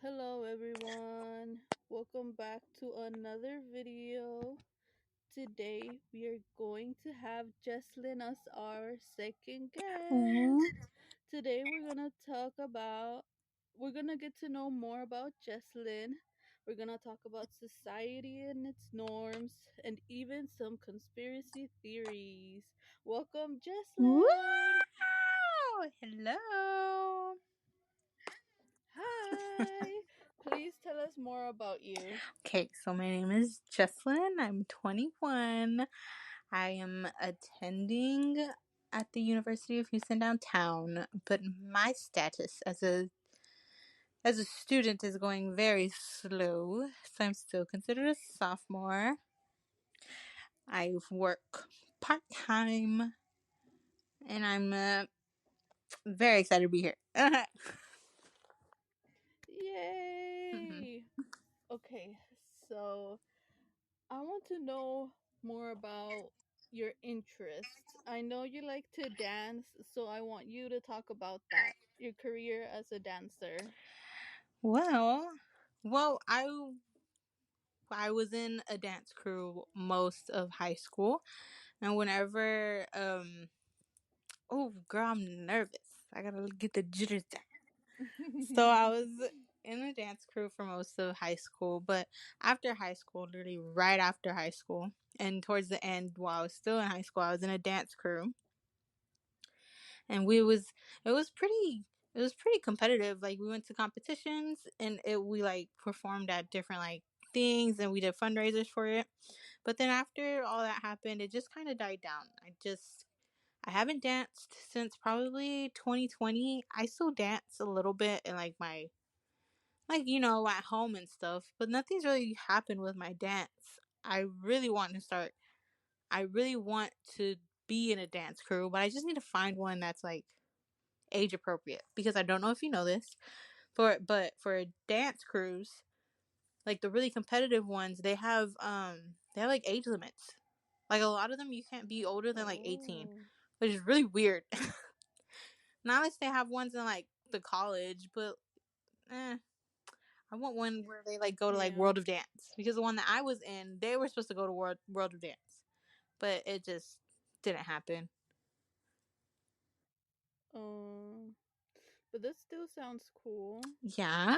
Hello everyone. Welcome back to another video. Today we are going to have Jesslyn as our second Ooh. guest. Today we're going to get to know more about Jesslyn. We're going to talk about society and its norms and even some conspiracy theories. Welcome Wow! Jesslyn. Hello. Hi. Please tell us more about you. Okay, so my name is Jesslyn. I'm 21. I am attending at the University of Houston downtown, but my status as a student is going very slow, so I'm still considered a sophomore. I work part time, and I'm very excited to be here. Yay! Okay, so I want to know more about your interests. I know you like to dance, so I want you to talk about that. Your career as a dancer. well, well, I was in a dance crew most of high school, and whenever oh girl, I'm nervous. I gotta get the jitters down. So I was in a dance crew for most of high school, but after high school, literally right after high school, and towards the end, while I was still in high school, I was in a dance crew, and it was pretty it was pretty competitive. Like we went to competitions, and we like performed at different like things, and we did fundraisers for it. But then after all that happened, it just kind of died down. I haven't danced since probably 2020. I still dance a little bit in like my at home and stuff, but nothing's really happened with my dance. I really want to be in a dance crew, but I just need to find one that's like age appropriate because I don't know if you know this, for dance crews, like the really competitive ones, they have like age limits. Like a lot of them, you can't be older than like 18, Oh. which is really weird. Not unless they have ones in like the college, but eh, I want one where they like go to like Yeah. World of Dance because the one that I was in, they were supposed to go to World of Dance, but it just didn't happen. Um but this still sounds cool. Yeah.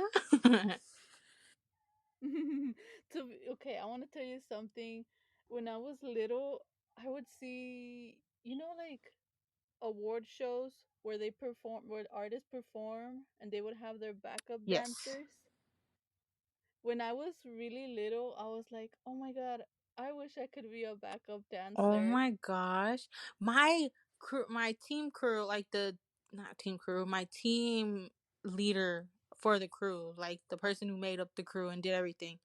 Okay, I want to tell you something. When I was little, I would see, like award shows where artists perform and they would have their backup Yes. dancers. When I was really little, I was like, "Oh my god, I wish I could be a backup Oh dancer." my gosh. My crew, my team crew, like the not team crew, my team leader for the crew, like the person who made up the crew and did everything.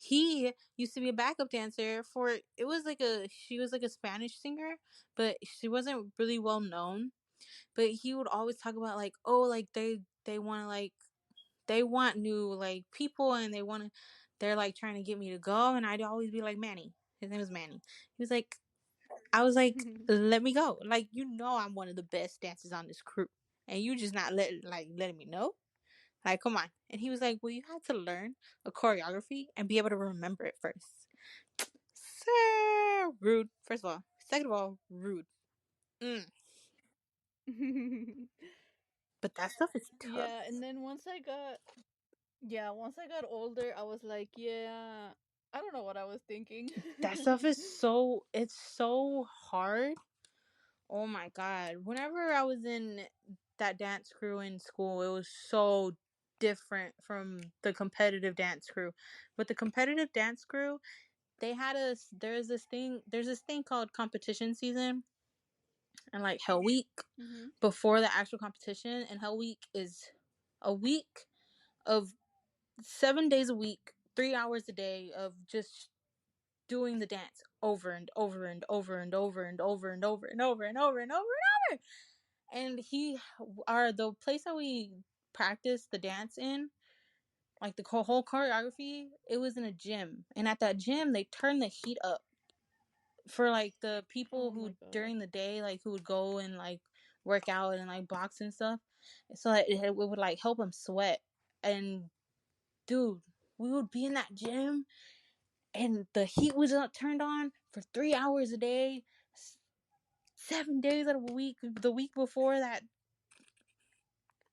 He used to be a backup dancer for it was like a she was like a Spanish singer, but she wasn't really well known. But he would always talk about like, oh, like they want to like they want new like people and they're like trying to get me to go, and I'd always be like Manny. His name was Manny. He was like I was like, let me go. Like, I'm one of the best dancers on this crew. And you just not letting me know. Like, come on. And he was like, well, you had to learn a choreography and be able to remember it first. Sir, rude. First of all. Second of all, rude. Mm. But that stuff is tough. Yeah, and then once I got older, I was like, yeah, I don't know what I was thinking. That stuff is it's so hard. Oh my God. Whenever I was in that dance crew in school, it was so different from the competitive dance crew. With the competitive dance crew, they had us there's this thing called competition season and like Hell Week Mhm. before the actual competition, and Hell Week is a week of 7 days a week, 3 hours a day of just doing the dance over and over and over and over and over and over and over and over and over and over. And the place that we practiced the dance in, like the whole choreography, it was in a gym, and at that gym they turned the heat up for like the people Oh my who god. during the day like who would go and like work out and like box and stuff, so that it would like help them sweat. And dude, we would be in that gym and the heat was turned on for 3 hours a day, 7 days out of a week. The week before that,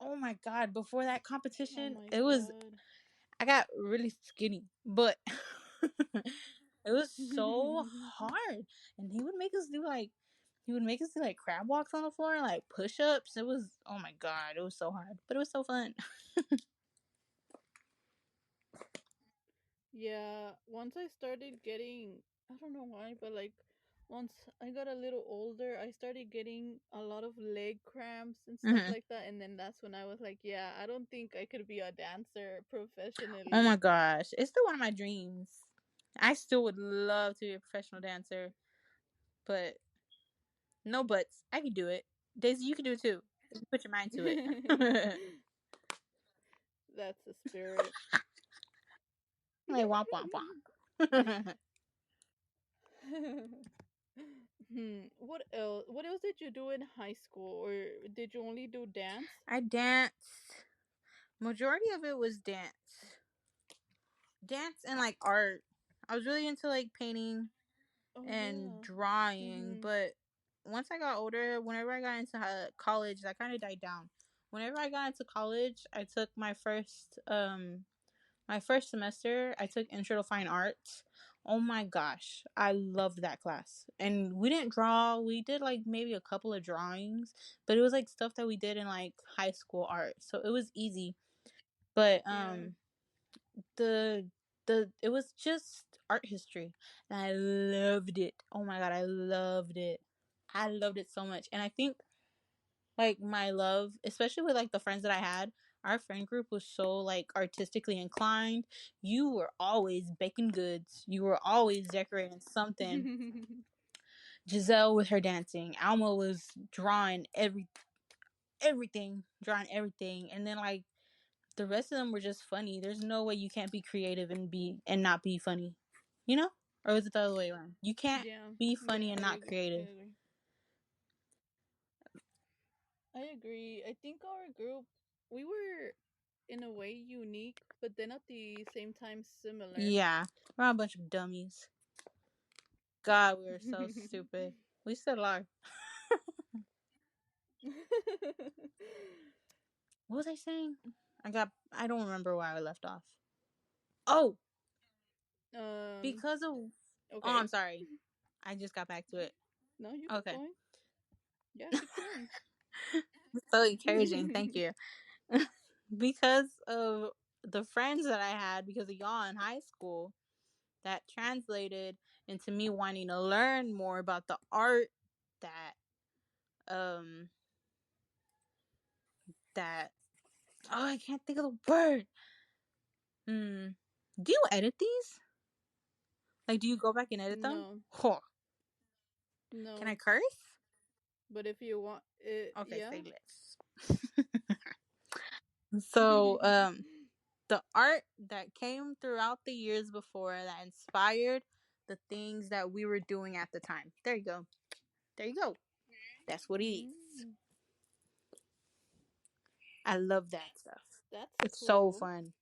oh my god, before that Oh competition, my it was, god. I got really skinny, but it was so hard. And he would make us do like crab walks on the floor and like push ups. It was, oh my god, it was so hard, but it was so fun. Yeah, once I started getting, I don't know why, but like once I got a little older, I started getting a lot of leg cramps and stuff Hmm. like that. And then that's when I was like, yeah, I don't think I could be a dancer Oh my professionally. gosh, it's still one of my dreams. I still would love to be a professional dancer, but no buts. I can do it. Daisy, you can do it too. You put your mind to it. That's the spirit. Like womp womp womp. What else? What else did you do in high school, or did you only do dance? I danced. Majority of it was dance and like art. I was really into like painting Oh and yeah. drawing, Mhm. but once I got older, whenever I got into college, that kind of died down. Whenever I got into college, I took my first semester. I took Intro to Fine Arts. Oh my gosh, I loved that class. And we didn't draw. We did like maybe a couple of drawings, but it was like stuff that we did in like high school art, so it was easy. But Yeah. the it was just art history, and I loved it. Oh my god, I loved it. I loved it so much. And I think like my love, especially with like the friends that I had, our friend group was so like artistically inclined. You were always baking goods, you were always decorating something. Giselle with her dancing, Alma was drawing everything, and then like the rest of them were just funny. There's no way you can't be creative and not be funny, you know? Or is it the other way around? You can't Yeah. be funny Yeah, and not I creative. agree. I agree. I think our group, we were in a way unique, but then at the same time similar. Yeah, we're a bunch of dummies. God, we were so stupid. We still are. What was I saying? I don't remember where I left off. Oh, um, because of, oh, okay. I'm sorry. I just got back to it. No, you keep Okay. going. Yeah, keep going. So encouraging. Thank you. Because of the friends that I had because of y'all in high school, that translated into me wanting to learn more about the art that um that oh, I can't think of the word. Hmm. Do you edit these? Like, do you go back and edit them? No, Huh. Can I no. curse? But if you want it, Okay, say yeah. less. So, the art that came throughout the years before that inspired the things that we were doing at the time. There you go. There you go. That's what it is. Mm, I love that stuff. that's It's so cool. fun.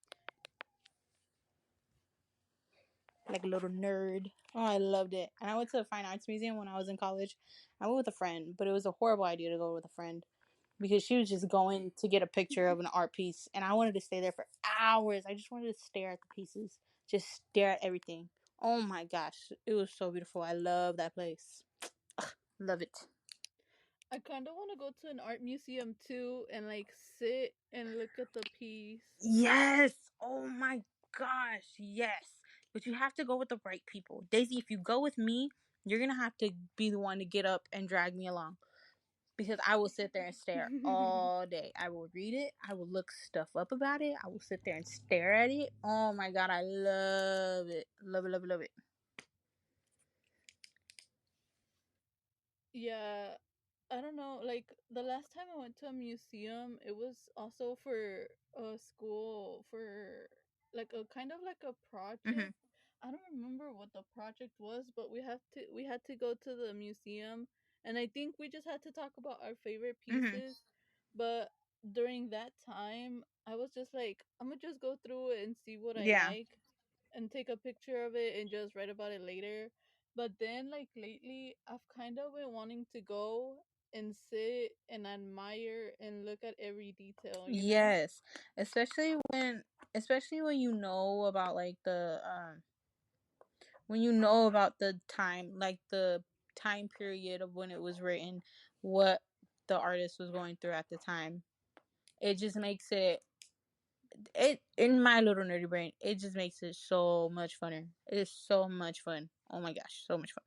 Like a little nerd. Oh, I loved it. And I went to the Fine Arts Museum when I was in college. I went with a friend, but it was a horrible idea to go with a friend because she was just going to get a picture of an art piece, and I wanted to stay there for hours. I just wanted to stare at the pieces, just stare at everything. Oh my gosh, it was so beautiful. I love that place. Love it. I kind of want to go to an art museum too and like sit and look at the piece. Yes. Oh my gosh, yes. But you have to go with the right people. Daisy, if you go with me, you're gonna have to be the one to get up and drag me along because I will sit there and stare all day. I will read it. I will look stuff up about it. I will sit there and stare at it. Oh my god, I love it. Love it, love it, love it. Yeah, I don't know. Like the last time I went to a museum, it was also for a school for like a kind of like a Hmm. project. I don't remember what the project was, but we had to go to the museum, and I think we just had to talk about our favorite Hmm. pieces. But during that time, I was just like, I'm gonna just go through it and see what I Yeah. like and take a picture of it and just write about it later. But then, like, lately, I've kind of been wanting to go and sit and admire and look at every detail, you know? Yes. Especially when you know about like the when you know about the time, like the time period of when it was written, what the artist was going through at the time. It just makes it in my little nerdy brain, it just makes it so much funner. It is so much fun. Oh my gosh, so much fun.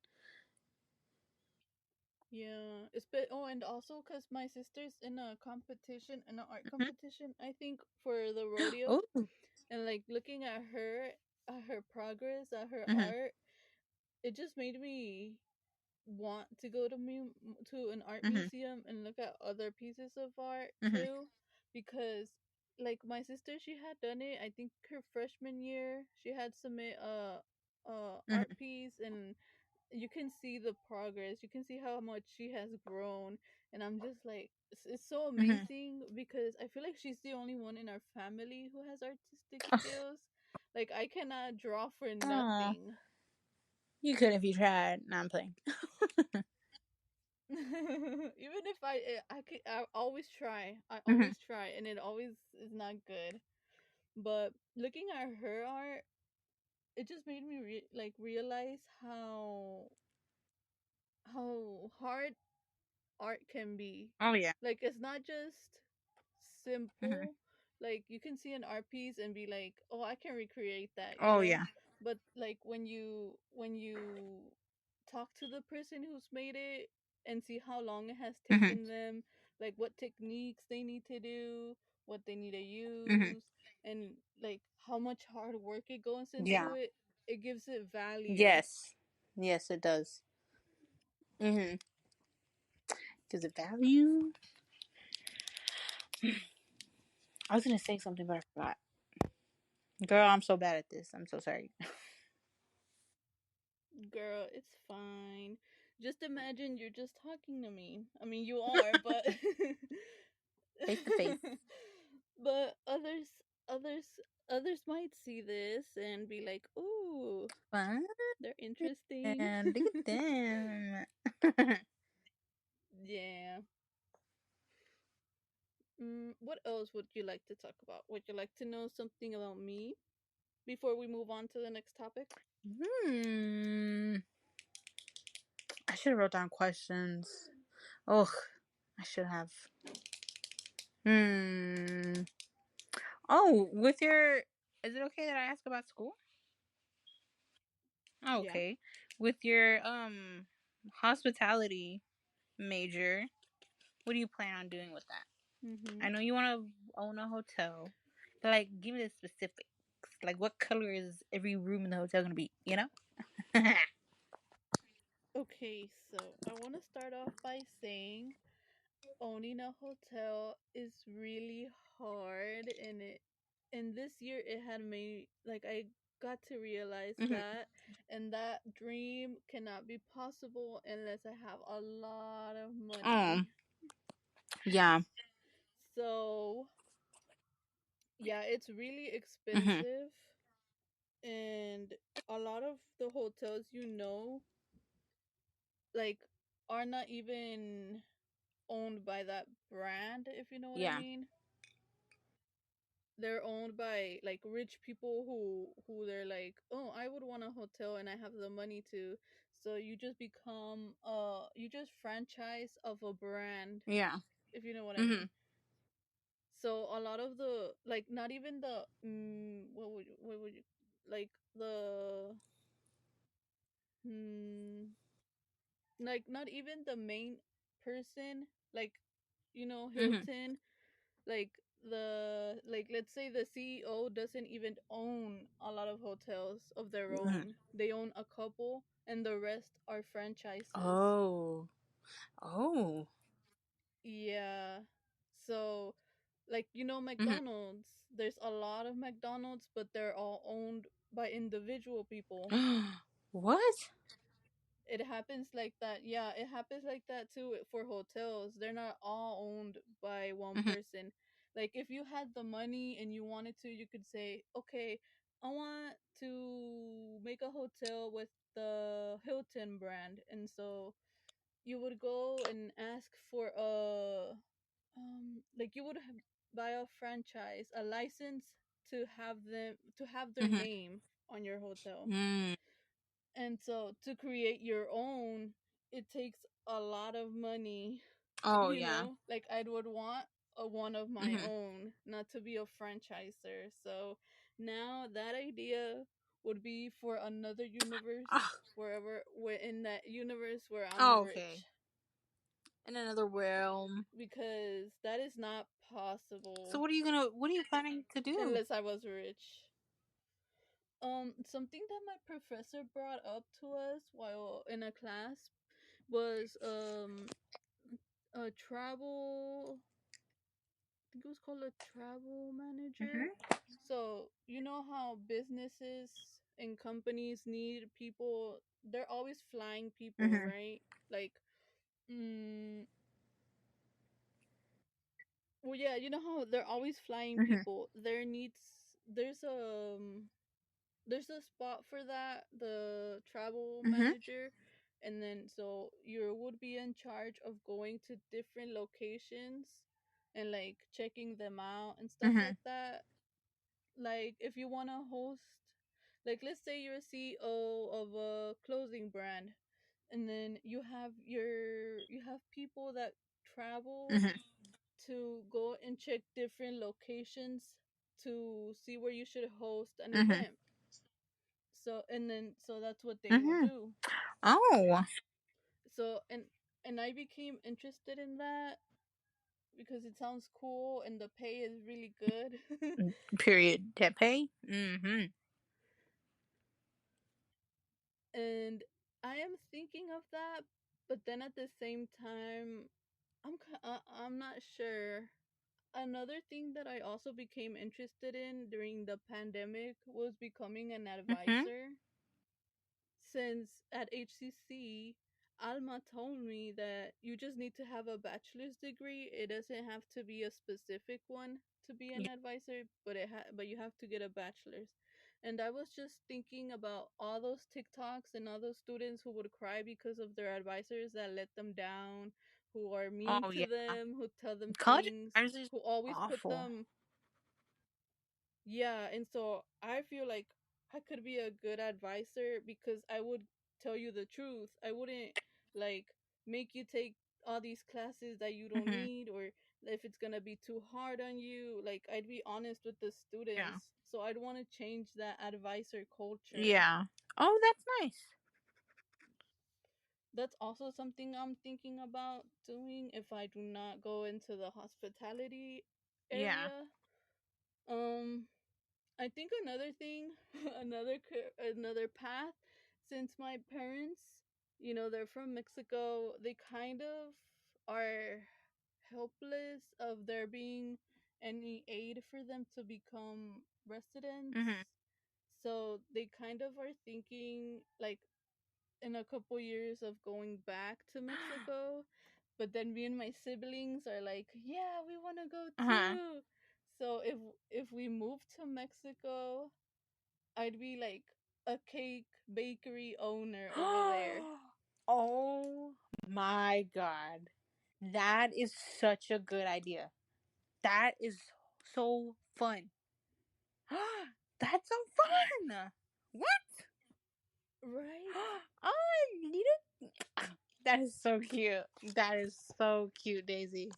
Yeah, and also because my sister's in a competition, in an art Mhm. competition, I think for the rodeo, Oh. and like looking at her progress, at her Mhm. art, it just made me want to go to to an art Mhm. museum and look at other pieces of art Mhm. too, because like my sister, she had done it. I think her freshman year, she had submit a art Mhm. piece, and you can see the progress. You can see how much she has grown, and I'm just like, it's so Mhm. amazing because I feel like she's the only one in our family who has artistic skills. Like I cannot draw for Oh, nothing. you could if you tried. No, I'm playing. Even if I always try. I Mhm. always try, and it always is not good. But looking at her art, it just made me realize how hard art can be. Oh yeah. Like it's not just Mhm. simple. Like you can see an art piece and be like, "Oh, I can recreate that," you Oh know? yeah. But like when you talk to the person who's made it and see how long it has Mhm. taken them, like what techniques they need to do, what they need to Mhm. use, and like how much hard work it goes into Yeah. it, it gives it value. Yes. Yes, it does. Mhm. Does it value? I was gonna say something, but I forgot. Girl, I'm so bad at this. I'm so sorry. Girl, it's fine. Just imagine you're just talking to me. I mean, you are, but Face to face. but others others might see this and be like, "Ooh, Fun. they're interesting." And look at them. Yeah. What else would you like to talk about? Would you like to know something about me before we move on to the next topic? Hmm. I should have wrote down questions. Oh, I should have. Hmm. Oh, with your, is it okay that I ask about school? Oh, Yeah. okay. With your hospitality major, what do you plan on doing with that? I Mhm. know you want to own a hotel, but like, give me the specifics. Like, what color is every room in the hotel gonna be? You know? Okay, so I want to start off by saying owning a hotel is really hard, and this year it had made like I got to realize Hmm. that, and that dream cannot be possible unless I have a lot of Oh, money. yeah. So yeah, it's really Hmm. expensive, and a lot of the hotels, like, are not even owned by that brand, if you know what I Yeah. mean. They're owned by like rich people who they're like, oh, I would want a hotel and I have the money to. So you just become you just franchise of a brand, Yeah. if you know what I Hmm. mean. So a lot of the, like, not even the what would you, like the mm, like not even the main person, like, Hmm. Hilton, like let's say the CEO doesn't even own a lot of hotels of their Hmm. own. They own a couple and the rest are franchises. Oh. Oh. Yeah. So, like, Hmm. McDonald's, there's a lot of McDonald's, but they're all owned by individual people. What? It happens like that. Yeah, it happens like that too for hotels. They're not all owned by one Hmm. person. Like if you had the money and you wanted to, you could say, okay, I want to make a hotel with the Hilton brand. And so you would go and ask for a like you would have buy a franchise, a license to have their Mhm. name on your hotel. Mm. And so to create your own, it takes a lot of money. Oh yeah. Like I would want a one of my Mhm. own, not to be a franchiser. So now that idea would be for another universe, Ah, where in that universe where I'm oh, okay. rich, In another realm. because that is not So possible what are you gonna? What are you planning to do? unless I was rich. Something that my professor brought up to us while in a class was a travel, I think it was called a travel manager. Mhm. So you know how businesses and companies need people, they're always flying people, Mhm. right? Like mm, well, yeah, you know how they're always flying Mhm. people. There's a spot for that, the travel Mhm. manager. And then so you would be in charge of going to different locations and like checking them out and stuff Mhm. like that. Like if you want to host, like let's say you're a CEO of a clothing brand, and then you have people that travel Mhm. to go and check different locations to see where you should host an Mhm. event. So that's what they would Mhm. do. Oh. So and I became interested in that because it sounds cool and the pay is really good. Period. That pay. Mhm. And I am thinking of that, but then at the same time, I'm not sure. Another thing that I also became interested in during the pandemic was becoming an Mhm. advisor. Since at HCC, Alma told me that you just need to have a bachelor's degree. It doesn't have to be a specific one to be an Yeah. advisor, but you have to get a bachelor's. And I was just thinking about all those TikToks and all those students who would cry because of their advisors that let them down, who are mean Oh to yeah. them, who tell them College things, advisors is who always put awful. them. Yeah, and so I feel like I could be a good advisor because I would tell you the truth. I wouldn't like make you take all these classes that you don't Mhm. need, or if it's going to be too hard on you. Like I'd be honest with the Yeah. students. So I'd want to change that advisor culture. Yeah. Oh, that's nice. That's also something I'm thinking about doing if I do not go into the hospitality Yeah. area. Um I think another thing, another path, since my parents, they're from Mexico, they kind of are helpless of there being any aid for them to become Mhm. residents. So they kind of are thinking like in a couple years of going back to Mexico. But then me and my siblings are like, yeah, we want to go Uh-huh. too. So if we move to Mexico, I'd be like a cake bakery owner over there. Oh my god. That is such a good idea. That is so fun. That's so fun. What? Right? Oh, I need it. That is so cute. That is so cute, Daisy.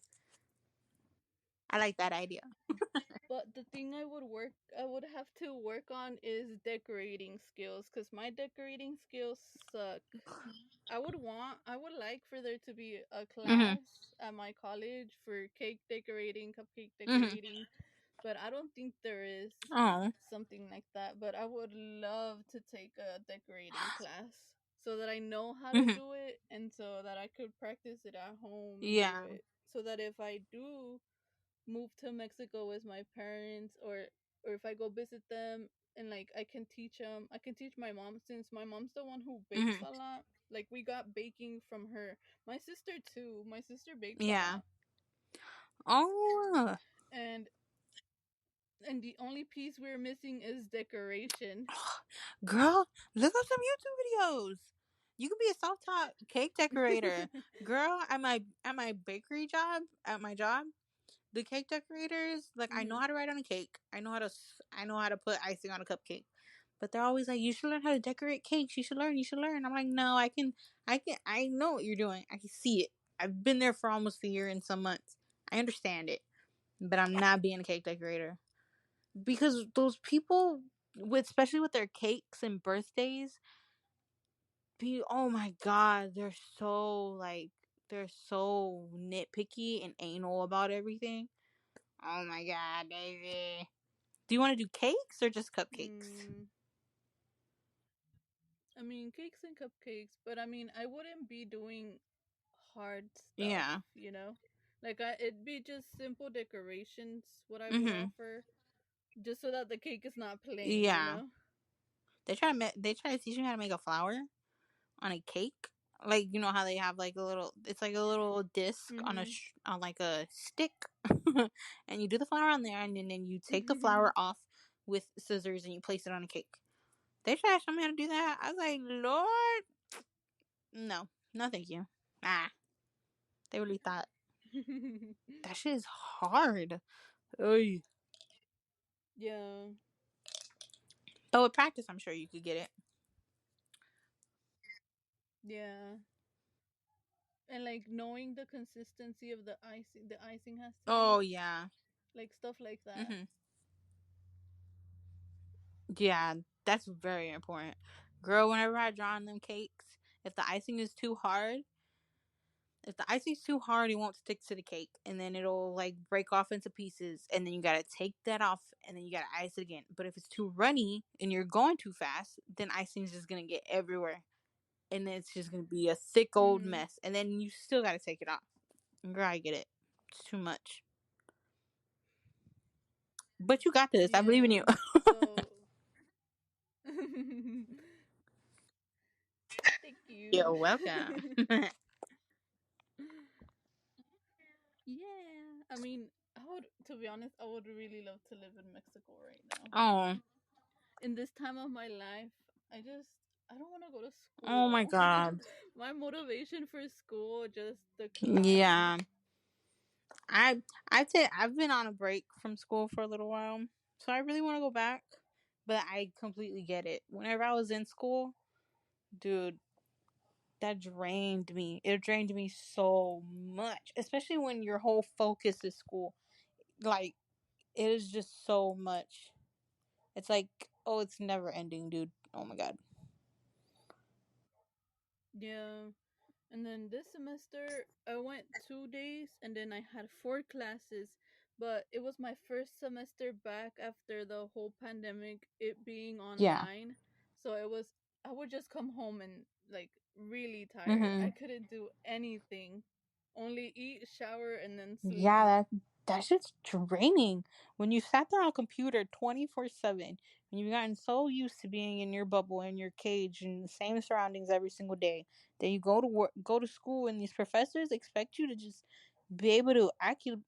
I like that idea. But the thing I would have to work on is decorating skills cuz my decorating skills suck. I would like for there to be a Mhm. class at my college for cake decorating, cupcake Mhm. decorating, but I don't think there is Oh. something like that. But I would love to take a decorating class so that I know how to Mhm. do it and so that I could practice it at home and do Yeah. it. So that if I do move to Mexico with my parents, or if I go visit them and like I can teach my mom, since my mom's the one who bakes Mhm. a lot. Like we got baking from her. My sister too. My sister bakes a Yeah. lot. Oh. And And the only piece we're missing is decoration. Girl, look up some YouTube videos. You could be a self-taught cake decorator. Girl, at my bakery job, at my job, the cake decorators, like I know Mhm. how to write on a cake. I know how to put icing on a cupcake. But they're always like, you should learn how to decorate cakes. You should learn. You should learn. I'm like, no, I know what you're doing. I can see it. I've been there for almost a year and some months. I understand it, but I'm not being a cake decorator because those people, especially with their cakes and birthdays, oh my god, they're so nitpicky and anal about everything. Oh my god, baby. Do you want to do cakes or just cupcakes? Mm, I mean, cakes and cupcakes, but I mean, I wouldn't be doing hard stuff, Yeah. you know? Like, it'd be just simple decorations, what I would Mhm. offer, just so that the cake is not plain, you Yeah. know? They try to teach me how to make a flower on a cake. Like you know how they have like a little, it's like a little disc on Mm on like a stick, and you do the flower on there, and then you take the hmm. flower off with scissors and you place it on a cake. They tried to show me how to do that. I was like, Lord, no, no, thank you. Ah, they really thought that shit is hard. Oy. Yeah, But with practice, I'm sure you could get it. yeah. And like knowing the consistency of the icing has to Oh be yeah. like stuff like that. Mhm. Yeah, that's very important. Girl, whenever I draw on them cakes, if the icing is too hard, if the icing's too hard, it won't stick to the cake, and then it'll like break off into pieces, and then you gotta take that off, and then you gotta ice it again. But if it's too runny and you're going too fast, then icing's just gonna get everywhere, and then it's just gonna be a thick old Mm-hmm. mess, and then you still gotta take it off. Girl, I get it. It's too much, but you got this. I believe in you. Yeah. So thank You're you. welcome. Yeah. I mean, I would to be honest, I would really love to live in Mexico right now. Oh, In this time of my life, I don't want to go to oh my school. god. My motivation for school just declined. Yeah, I've been on a break from school for a little while, so I really want to go back. But I completely get it. Whenever I was in school, dude, that drained me. It drained me so much, especially when your whole focus is school. Like it is just so much. It's like, oh, it's never ending, dude. Oh my god. Yeah. And then this semester, I went 2 days and then I had four classes. But it was my first semester back after the whole pandemic, it being Yeah. online. So I would just come home and like really tired. I Mhm. couldn't do anything, only eat, shower, and then Yeah, sleep. that shit's draining. When you sat there on a computer 24/7, and you've gotten so used to being in your bubble and your cage and the same surroundings every single day, then you go to work, go to school, and these professors expect you to just be able to acculate.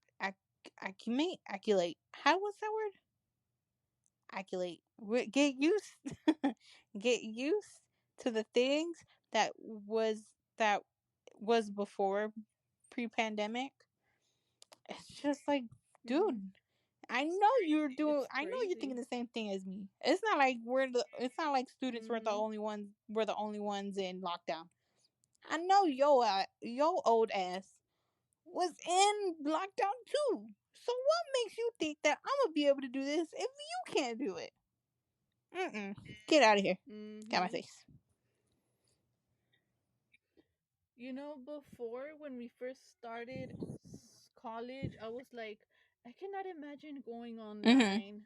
How was that word? Acculate. Get used, get used to the things that was before pre-pandemic. It's just like, Hmm. dude, I know you're doing. It's I know you're thinking crazy. the same thing as me. It's not like It's not like students weren't the Hmm. only ones. We're the only ones in lockdown. I know yo old ass was in lockdown too. So what makes you think that I'm gonna be able to do this if you can't do it? Mm-mm. Get out of here. Got my Hmm. face. You know, before when we first started college, I was like, I cannot imagine going Mm-hmm. online,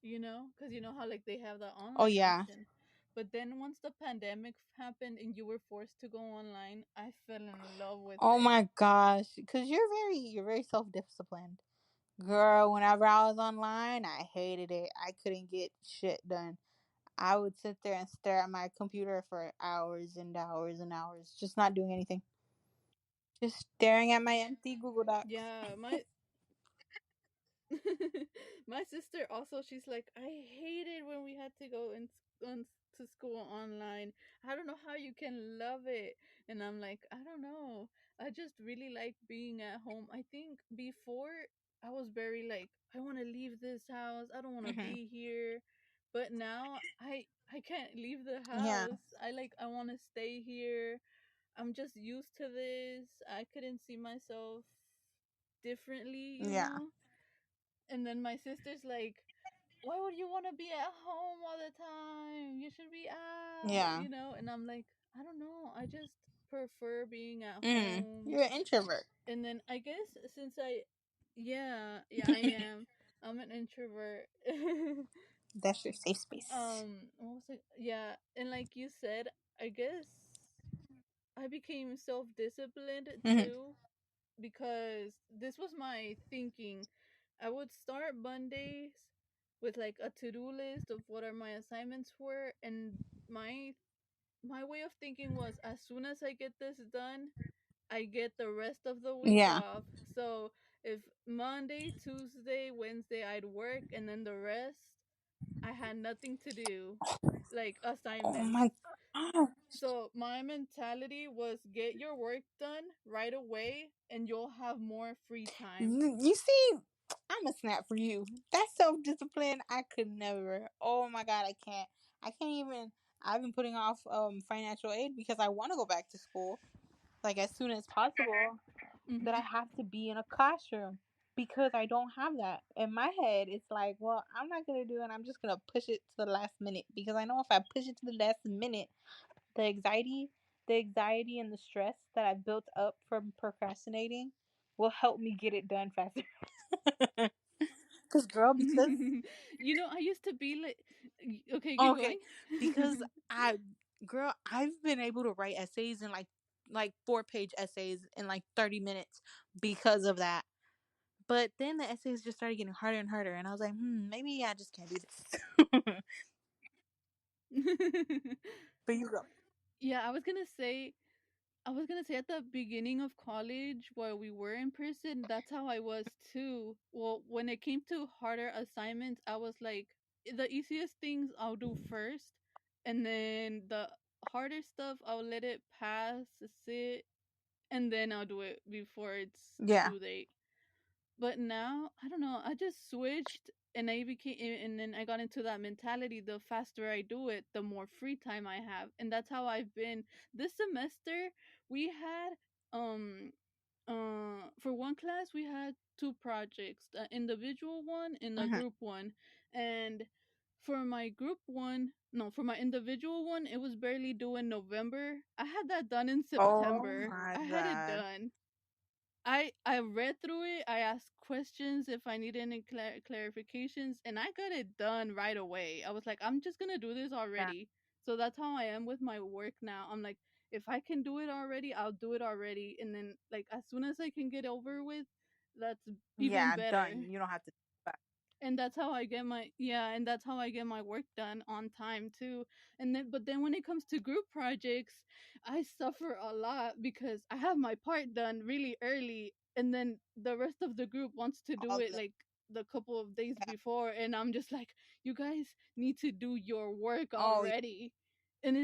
you know, because you know how like they have the Oh online yeah. option. But then once the pandemic happened and you were forced to go online, I fell in love with Oh it. my gosh. Cause you're very self disciplined. Girl, whenever I was online, I hated it. I couldn't get shit done. I would sit there and stare at my computer for hours and hours and hours, just not doing anything. Just staring at my empty Google Docs. Yeah, my My sister also, she's like, I hated when we had to go to school online. I don't know how you can love it. And I'm like, I don't know. I just really like being at home. I think before I was very like, I want to leave this house. I don't want to Mhm. be here. But now I can't leave the Yeah. house. I want to stay here. I'm just used to this. I couldn't see myself differently, you Yeah. know? And then my sister's like, why would you want to be at home all the time? You should be out, Yeah. you know? And I'm like, I don't know. I just prefer being at Mm. home. You're an introvert. And then I guess since yeah, I am. I'm an introvert. That's your safe space. What was it? Yeah, and like you said, I guess I became self-disciplined Mhm. too because this was my thinking. I would start Mondays with like a to-do list of what are my assignments were, and my way of thinking was as soon as I get this done, I get the rest of the week Yeah. off. So if Monday, Tuesday, Wednesday I'd work and then the rest I had nothing to do, like Oh my assignments. god. So my mentality was get your work done right away and you'll have more free time. You see, I'm a snap for you. That self discipline, I could never. Oh my god, I can't. I can't even. I've been putting off financial aid because I want to go back to school like as soon as possible. That I Mhm. have to be in a classroom because I don't have that. In my head, it's like, well, I'm not gonna do it. I'm just gonna push it to the last minute because I know if I push it to the last minute, the anxiety, the anxiety and the stress that I built up from procrastinating will help me get it done faster. Cause girl, because I used to be like, okay, keep okay, going. because I, girl, I've been able to write essays in like 4-page essays in like 30 minutes because of that. But then the essays just started getting harder and harder, and I was like, maybe I just can't do this. But you go. Yeah, I was gonna say at the beginning of college while we were in person, that's how I was too. Well, when it came to harder assignments, I was like, the easiest things I'll do first, and then the harder stuff I'll let it pass, sit, and then I'll do it before it's Yeah. due date. But now, I don't know, I just switched and then I got into that mentality. The faster I do it, the more free time I have. And that's how I've been. This semester, we had um for one class we had two projects, an individual one and a Hmm. group one. And for my group one, no, for my individual one, it was barely due in November. I had that done in Oh September. my I had it god. done. I read through it. I asked questions if I needed any clarifications, and I got it done right away. I was like, I'm just gonna do this Yeah. already. So that's how I am with my work now. I'm like, if I can do it already, I'll do it already, and then like as soon as I can get over with, that's even Yeah. better. Done. You don't have to. And that's how I get my yeah, and that's how I get my work done on time too. And then but then when it comes to group projects, I suffer a lot because I have my part done really early, and then the rest of the group wants to do All it the. like the couple of days Yeah. before, and I'm just like, you guys need to do your work Oh yeah. already. And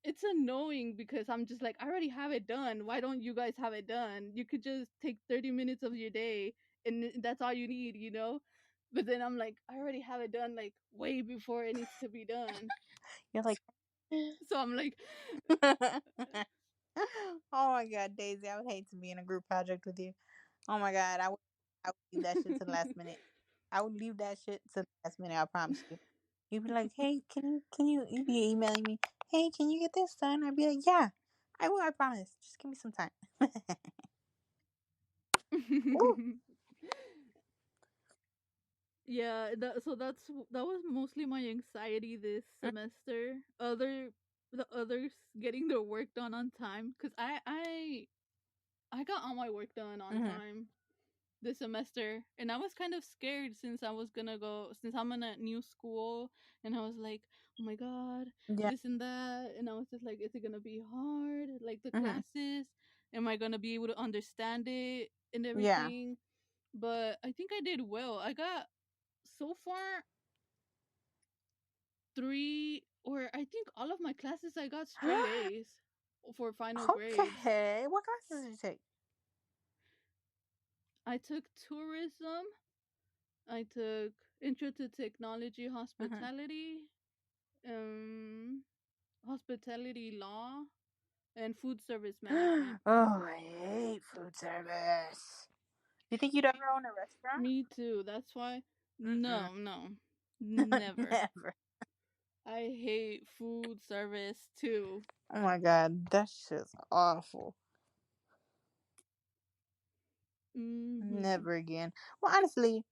it's annoying because I'm just like, I already have it done. Why don't you guys have it done? You could just take 30 minutes of your day and that's all you need, you know? But then I'm like, I already have it done like way before it needs to be done. You're like. So I'm like, Oh my god, Daisy, I would hate to be in a group project with you. Oh my god, I would leave that shit to the last minute. I would leave that shit to the last minute. I promise you. You'd be like, hey, can you? You'd be emailing me. Hey, can you get this done? I'd be like, yeah, I will. I promise. Just give me some time. Ooh. yeah, that was mostly my anxiety this semester. The others getting their work done on time because I got all my work done on Mm-hmm. time this semester, and I was kind of scared since I'm in a new school, and I was like, oh my god, Yeah. this and that, and I was just like, is it gonna be hard, like the Mm-hmm. classes, am I gonna be able to understand it and Yeah. everything? but I think I did well. I got so far three, or I think all of my classes I got straight A's for final grades. Okay. What classes did you take? I took tourism, I took intro to technology Hmm. hospitality, um hospitality law, and food service management. Oh, I hate food service. You think you'd ever own a restaurant? Me too. That's why Mm-mm. no. Never. Never. I hate food service too. Oh my god, that shit's awful. Mhm. Never again. Well, honestly,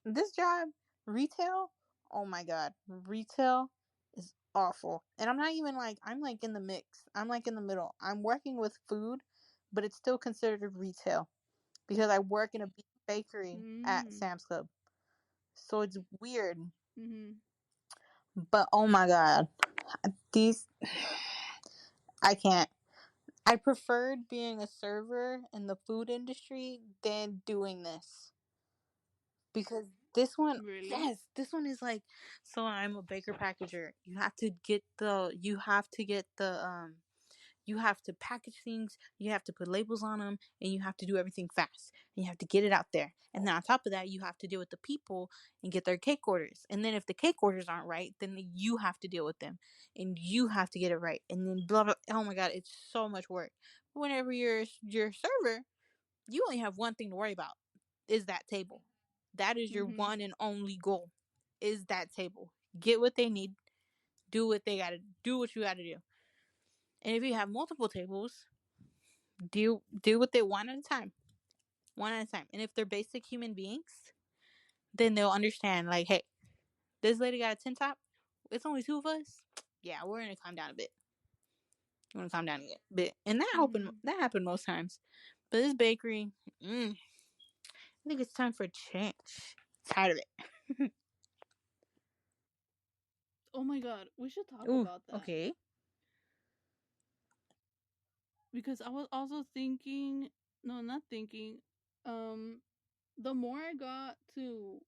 this job, retail, oh my god, retail is awful. And I'm not even like, I'm like in the mix. I'm like in the middle. I'm working with food, but it's still considered retail because I work in a bakery at Mhm. Sam's Club. So it's weird. Mhm. But oh my god, these, I can't. I preferred being a server in the food industry than doing this. Because this one, Really? yes, this one is like, so I'm a baker packager. You have to get the you have to package things, you have to put labels on them, and you have to do everything fast, and you have to get it out there. And then on top of that, you have to deal with the people and get their cake orders. And then if the cake orders aren't right, then you have to deal with them, and you have to get it right. And then blah blah. Oh my god, it's so much work. Whenever you're a server, you only have one thing to worry about, is that table. That is your Mhm. one and only goal, is that table. Get what they need, do what they gotta do, what you gotta do. And if you have multiple tables, do what they one at a time. One at a time. And if they're basic human beings, then they'll understand, like, hey, this lady got a tin top. It's only two of us. Yeah, we're gonna calm down a bit. We're gonna calm down a bit. And Mhm. that happened most times. But this bakery, I think it's time for a change. Tired of it. Oh my god, we should talk Ooh, about that okay. because I was also thinking, no, not thinking. Um the more I got to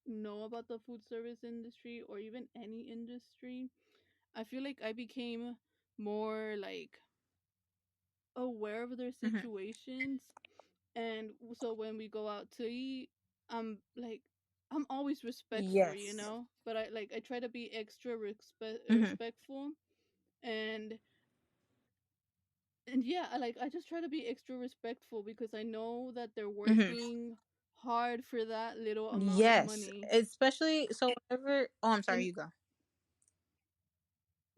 know about the food service industry or even any industry, I feel like I became more like aware of their Hmm. situations. And so when we go out to eat, I'm like, I'm always respectful, Yes. but I try to be extra Hmm. respectful. And and yeah, I just try to be extra respectful because I know that they're Hmm. working hard for that little amount of Yes. money. Especially, so whenever, oh, I'm sorry, And you go.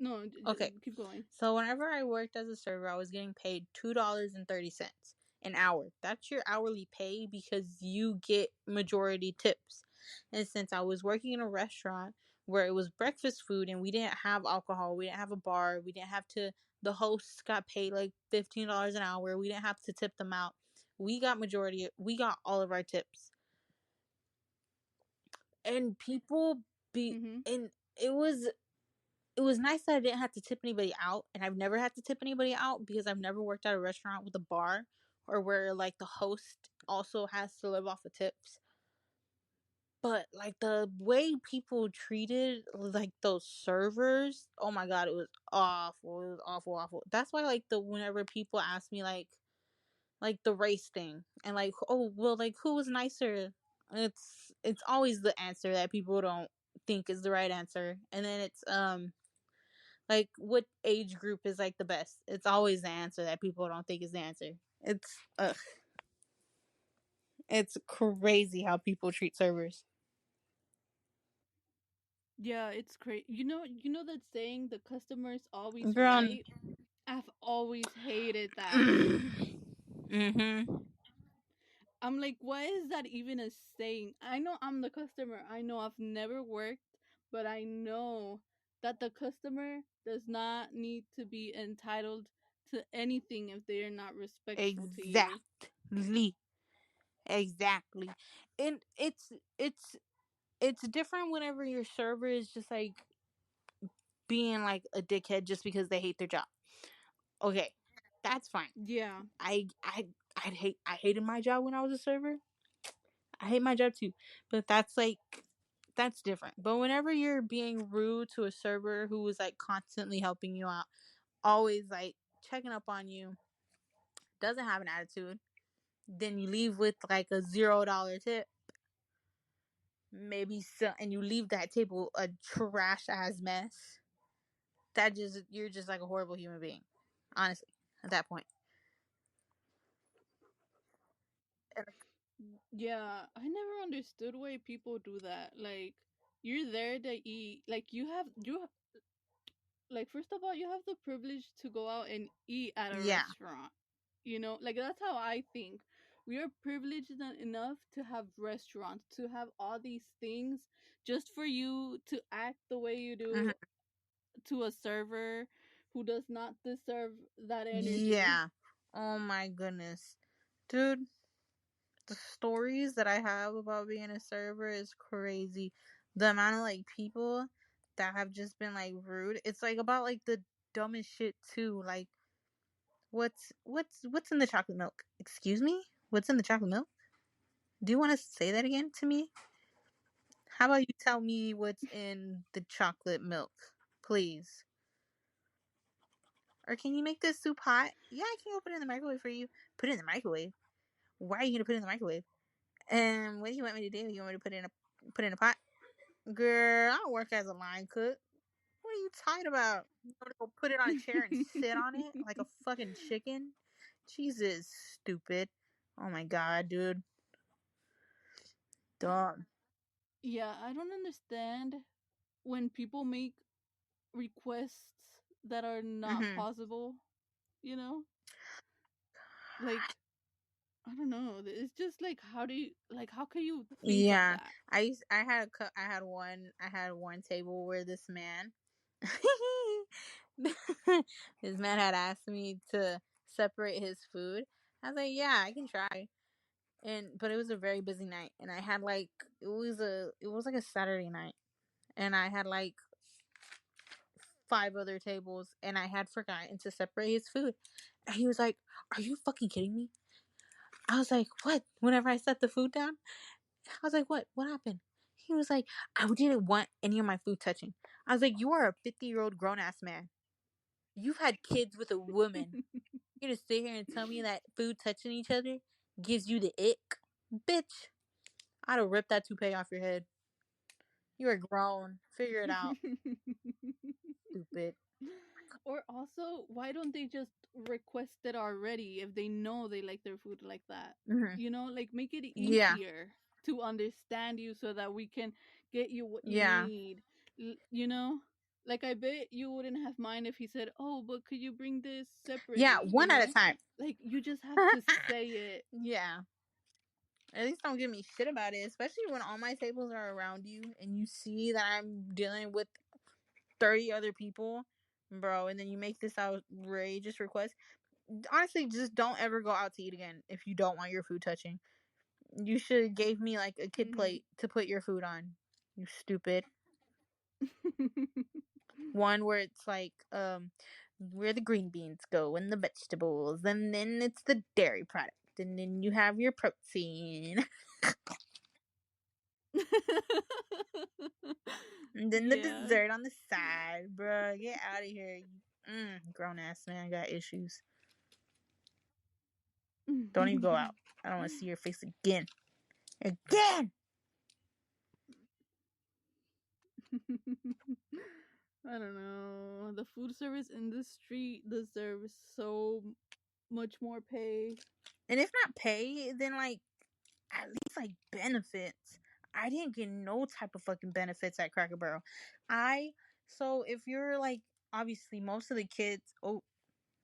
no, Okay. keep going. So whenever I worked as a server, I was getting paid $2.30 an hour. That's your hourly pay because you get majority tips. And since I was working in a restaurant where it was breakfast food and we didn't have alcohol, we didn't have a bar, we didn't have to, the hosts got paid like $15 an hour. We didn't have to tip them out. We got all of our tips. And people be Mhm. and it was nice that I didn't have to tip anybody out, and I've never had to tip anybody out because I've never worked at a restaurant with a bar or where like the host also has to live off of tips. But like the way people treated like those servers, oh my god, it was awful. It was awful, awful. That's why like the whenever people ask me like the race thing and like, oh well, like who was nicer, it's always the answer that people don't think is the right answer. And then it's like what age group is like the best. It's always the answer that people don't think is the answer. It's crazy how people treat servers. Yeah, it's crazy. You know that saying, the customer's always Girl. right? I've always hated that. Mm-hmm. I'm like, why is that even a saying? I know I'm the customer. I know I've never worked, but I know that the customer does not need to be entitled to anything if they are not respectful to you. Exactly. Exactly. And it's different whenever your server is just like being like a dickhead just because they hate their job. Okay. That's fine. Yeah. I I I hated my job when I was a server. I hate my job too, but that's different. But whenever you're being rude to a server who is like constantly helping you out, always like checking up on you, doesn't have an attitude, then you leave with like a $0 tip, maybe so, and you leave that table a trash ass mess. That just you're just like a horrible human being, honestly. At that point, Yeah, I never understood why people do that. Like, you're there to eat. Like, like, first of all, you have the privilege to go out and eat at a yeah. restaurant. You know, like, that's how I think. We are privileged enough to have restaurants, to have all these things just for you to act the way you do Hmm. to a server who does not deserve that energy. Yeah. Oh my goodness, dude. The stories that I have about being a server is crazy. The amount of like people that have just been like rude. It's like about like the dumbest shit too. Like what's in the chocolate milk? Excuse me? What's in the chocolate milk? Do you want to say that again to me? How about you tell me what's in the chocolate milk, please? Or can you make this soup hot? Yeah, I can go put it in the microwave for you. Put it in the microwave. Why are you gonna put it in the microwave? And what do you want me to do? You want me to put it in a pot? Girl, I don't work as a line cook. What are you talking about? You want to go put it on a chair and sit on it like a fucking chicken? Jesus, stupid. Oh my god, dude. Dog. Yeah, I don't understand when people make requests that are not Mm-hmm. possible, you know? Like, I don't know. It's just like, how can you think of Yeah, that? I had one table where this man, this man had asked me to separate his food. I was like, yeah, I can try. But it was a very busy night, and I had like it was like a Saturday night, and I had like five other tables, and I had forgotten to separate his food. And he was like, "Are you fucking kidding me?" I was like, "What?" Whenever I set the food down, I was like, "What? What happened?" He was like, "I didn't want any of my food touching." I was like, "You are a 50-year-old grown ass man. You've had kids with a woman. You're gonna sit here and tell me that food touching each other gives you the ick, bitch." I'd have ripped that toupee off your head. You are grown. Figure it out, stupid. Or also, why don't they just request it already if they know they like their food like that? Hmm. You know, like, make it Yeah, easier to understand you so that we can get you what you yeah, need. You know? Like, I bet you wouldn't have mind if he said, "Oh, but could you bring this yeah. separately?" You One at a know? time. Like, you just have to say it. Yeah. At least don't give me shit about it, especially when all my tables are around you and you see that I'm dealing with 30 other people, bro, and then you make this outrageous request. Honestly, just don't ever go out to eat again if you don't want your food touching. You should have gave me like a kid Mhm. plate to put your food on. You stupid. One where it's like where the green beans go and the vegetables, and then it's the dairy product, and then you have your protein. And then the Yeah. dessert on the side, bro. Get out of here. Grown ass man got issues. Don't even go out. I don't want to see your face again. Again! I don't know. The food service industry deserves so much more pay. And if not pay, then like at least like benefits. I didn't get no type of fucking benefits at Cracker Barrel. I so if you're like obviously most of the kids. Oh,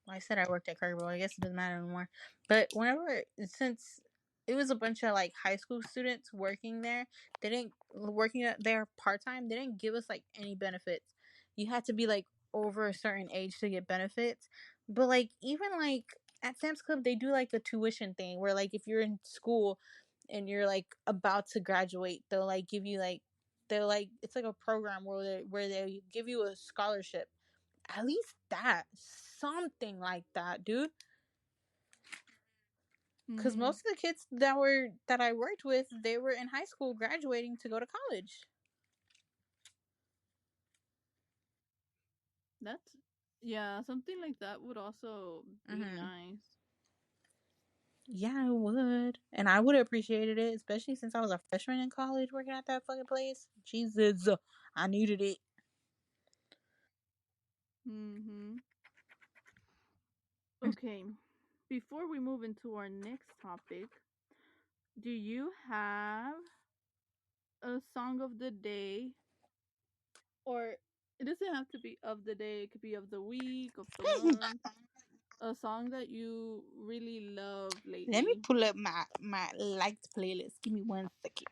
well, I said I worked at Cracker Barrel. I guess it doesn't matter anymore. But whenever since it was a bunch of like high school students working there, they didn't working there part time. They didn't give us like any benefits. You had to be like over a certain age to get benefits. But like even like at Sam's Club, they do like a tuition thing where like if you're in school and you're like about to graduate, they'll like give you like they'll like it's like a program where they give you a scholarship. At least that something like that, dude. Because Mhm. most of the kids that I worked with, they were in high school graduating to go to college. That's yeah, something like that would also be Mm-hmm. nice. Yeah, I would. And I would have appreciated it, especially since I was a freshman in college working at that fucking place. Jesus, I needed it. Mhm. Okay. Before we move into our next topic, do you have a song of the day, or it doesn't have to be of the day, it could be of the week, of the month, a song that you really love Let me lately? pull up my liked playlist. Give me 1 second.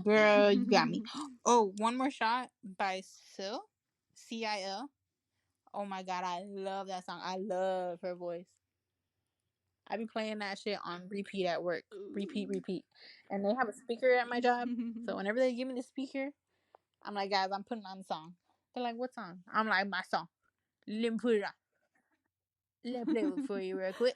Girl, you got me. Oh, One More Shot by Sil. CIL. Oh my god, I love that song. I love her voice. I be playing that shit on repeat at work. Repeat, Ooh. repeat. And they have a speaker at my job. So whenever they give me the speaker, I'm like, guys, I'm putting on the song. They're like, what song? I'm like, my song. Let me put it on. Let me play it for you real quick.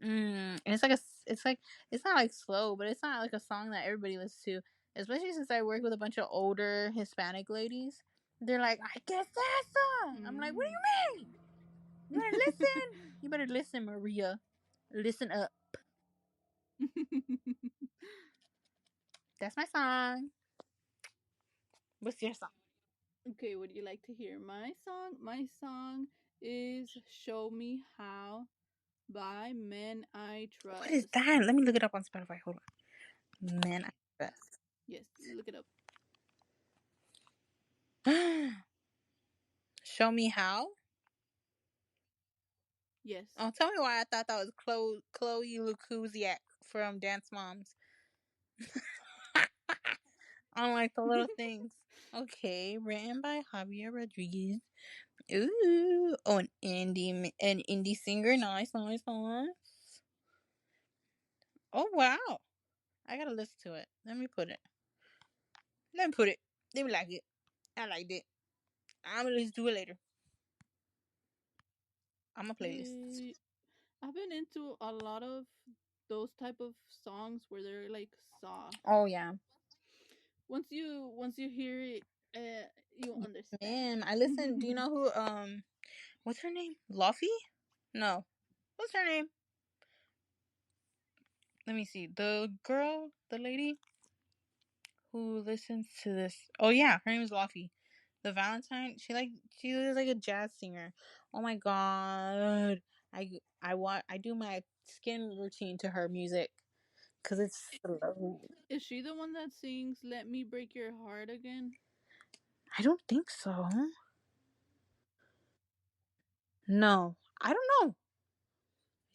And it's like it's not like slow, but it's not like a song that everybody listens to. Especially since I work with a bunch of older Hispanic ladies. They're like, I guess that song. I'm like, what do Mm. you mean? You better listen. You better listen, Maria. Listen up. That's my song. What's your song? Okay, would you like to hear my song? My song is Show Me How by Men I What is Trust. that? Let me look it up on Spotify. Hold on. Man, I Yes, look it up. best. Show me how. Yes. Oh, tell me why I thought that was Chloe Lukuziak from Dance Moms. Unlike the little things. Okay, written by Javier Rodriguez. Ooh, oh, an indie singer. Nice, nice, nice. Oh wow, I gotta listen to it. Let me put it. Let me put it. Let me like it. I liked it. I'm gonna just do it later. I'm a playlist. Eh, I've been into a lot of those type of songs where they're like soft. Oh yeah, Once you hear it, you man. understand. I listen. Do you know who? What's her name? Luffy? No. What's her name? Let me see. The girl, the lady who listens to this. Oh yeah, her name is Luffy. The Valentine. She is like a jazz singer. Oh my god. I do my skin routine to her music because it's slow. Is she the one that sings "Let Me Break Your Heart Again"? I don't think so. No, I don't know.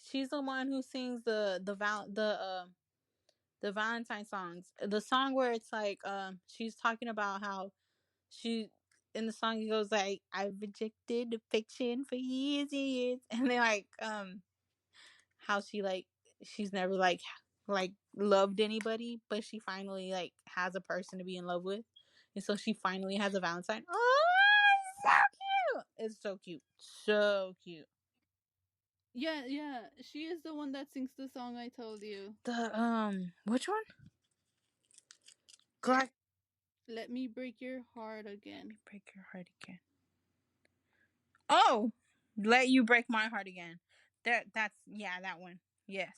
She's the one who sings the Valentine songs. The song where it's like she's talking about how she in the song it goes like I've rejected fiction for years and years, and then like how she's never like loved anybody, but she finally like has a person to be in love with, and so she finally has a Valentine. Oh, it's so cute! It's so cute, so cute. Yeah, yeah. She is the one that sings the song I told you. The which one? Girl, Let me break your heart again. break your heart again. Oh, let you break my heart again. That's yeah, that one. Yes.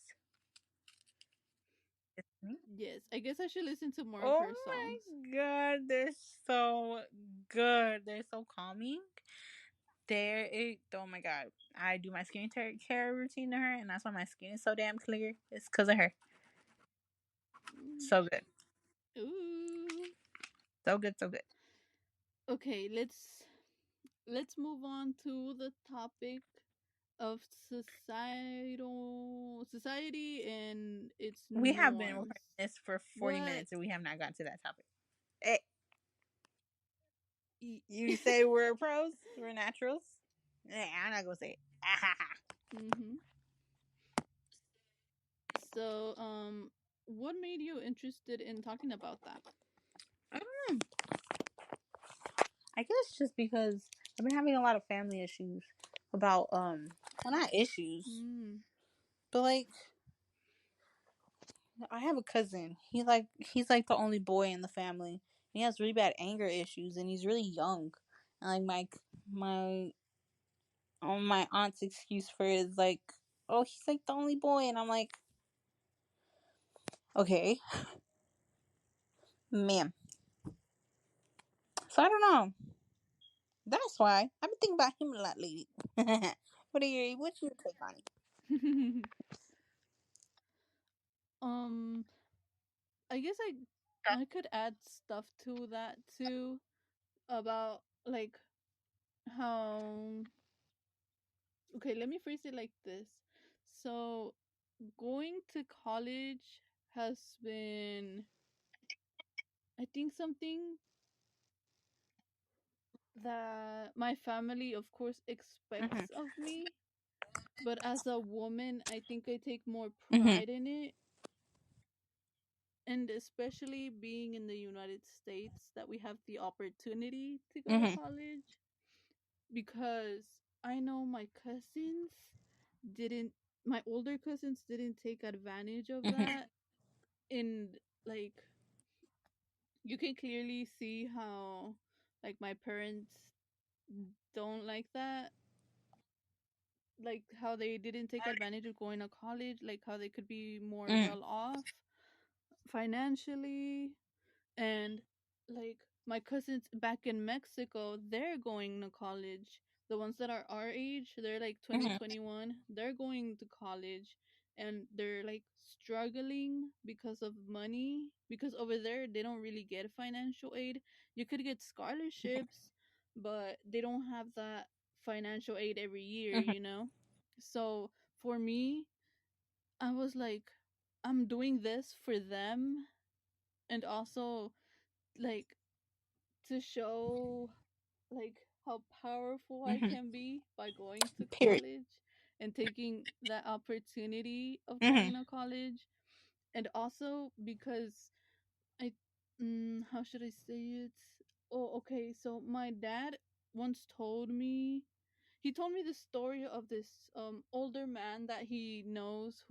It's me. Yes, I guess I should listen to more of Oh her songs. my god, they're so good. They're so calming. Oh my god. I do my care routine to her, and that's why my skin is so damn clear. It's because of her. Mm. So good. Ooh. So good, so good. Okay, let's move on to the topic of society and its We have been recording norms. this for 40 What minutes and we have not gotten to that topic. Hey, e- you say we're pros? We're naturals? I'm not gonna say it. mhm. So, what made you interested in talking about that? I don't know. I guess just because I've been having a lot of family issues about well, not issues, Mm. but like I have a cousin. He's like the only boy in the family. He has really bad anger issues, and he's really young. And like my aunt's excuse for it is like, oh, he's like the only boy, and I'm like, okay, ma'am. So I don't know. That's why I've been thinking about him a lot lately. What's your take on it? um, I guess I could add stuff to that too about like how okay, let me phrase it like this. So, going to college has been I think something that my family of course Mhm. expects of me, but as a woman, I think I take more Mhm. pride in it, and especially being in the United States that we have the opportunity to go to Mhm. college because I know didn't my older cousins didn't take advantage of Mhm. that, and like you can clearly see how like my parents don't like that, like how they didn't take advantage of going to college, like how they could be more Mhm. well off financially. And like my cousins back in Mexico, they're going to college. The ones that are our age, they're like Mhm. 2021, they're going to college, and they're like struggling because of money, because over there they don't really get financial aid. You could get scholarships, but they don't have that financial aid every year, Mhm. you know? So for me, I was like, I'm doing this for them, and also like to show like how powerful I Mhm. can be by going to Period. college and taking that opportunity of Mhm. going to college. And also because I how should I say it? Oh, okay. So my dad once told me, he told me the story of this older man that he knows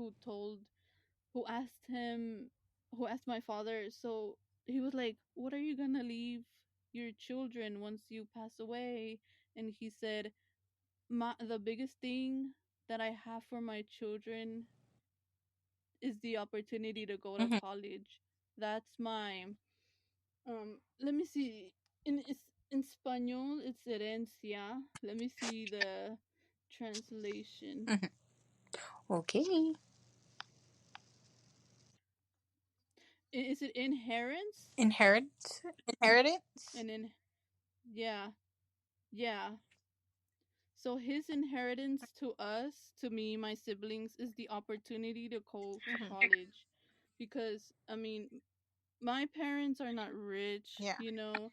who asked him who asked my father. So he was like, what are you gonna leave your children once you pass away? And he said, the biggest thing that I have for my children is the opportunity to go to Mhm. college. That's my let me see, in Spanish it's herencia. Let me see the translation. Mhm. Okay. Is it inherence? Inherit. Inheritance. And in yeah, yeah. So his inheritance to us, to me, my siblings, is the opportunity to go to Mhm. college. Because, I mean, my parents are not rich, Yeah. you know.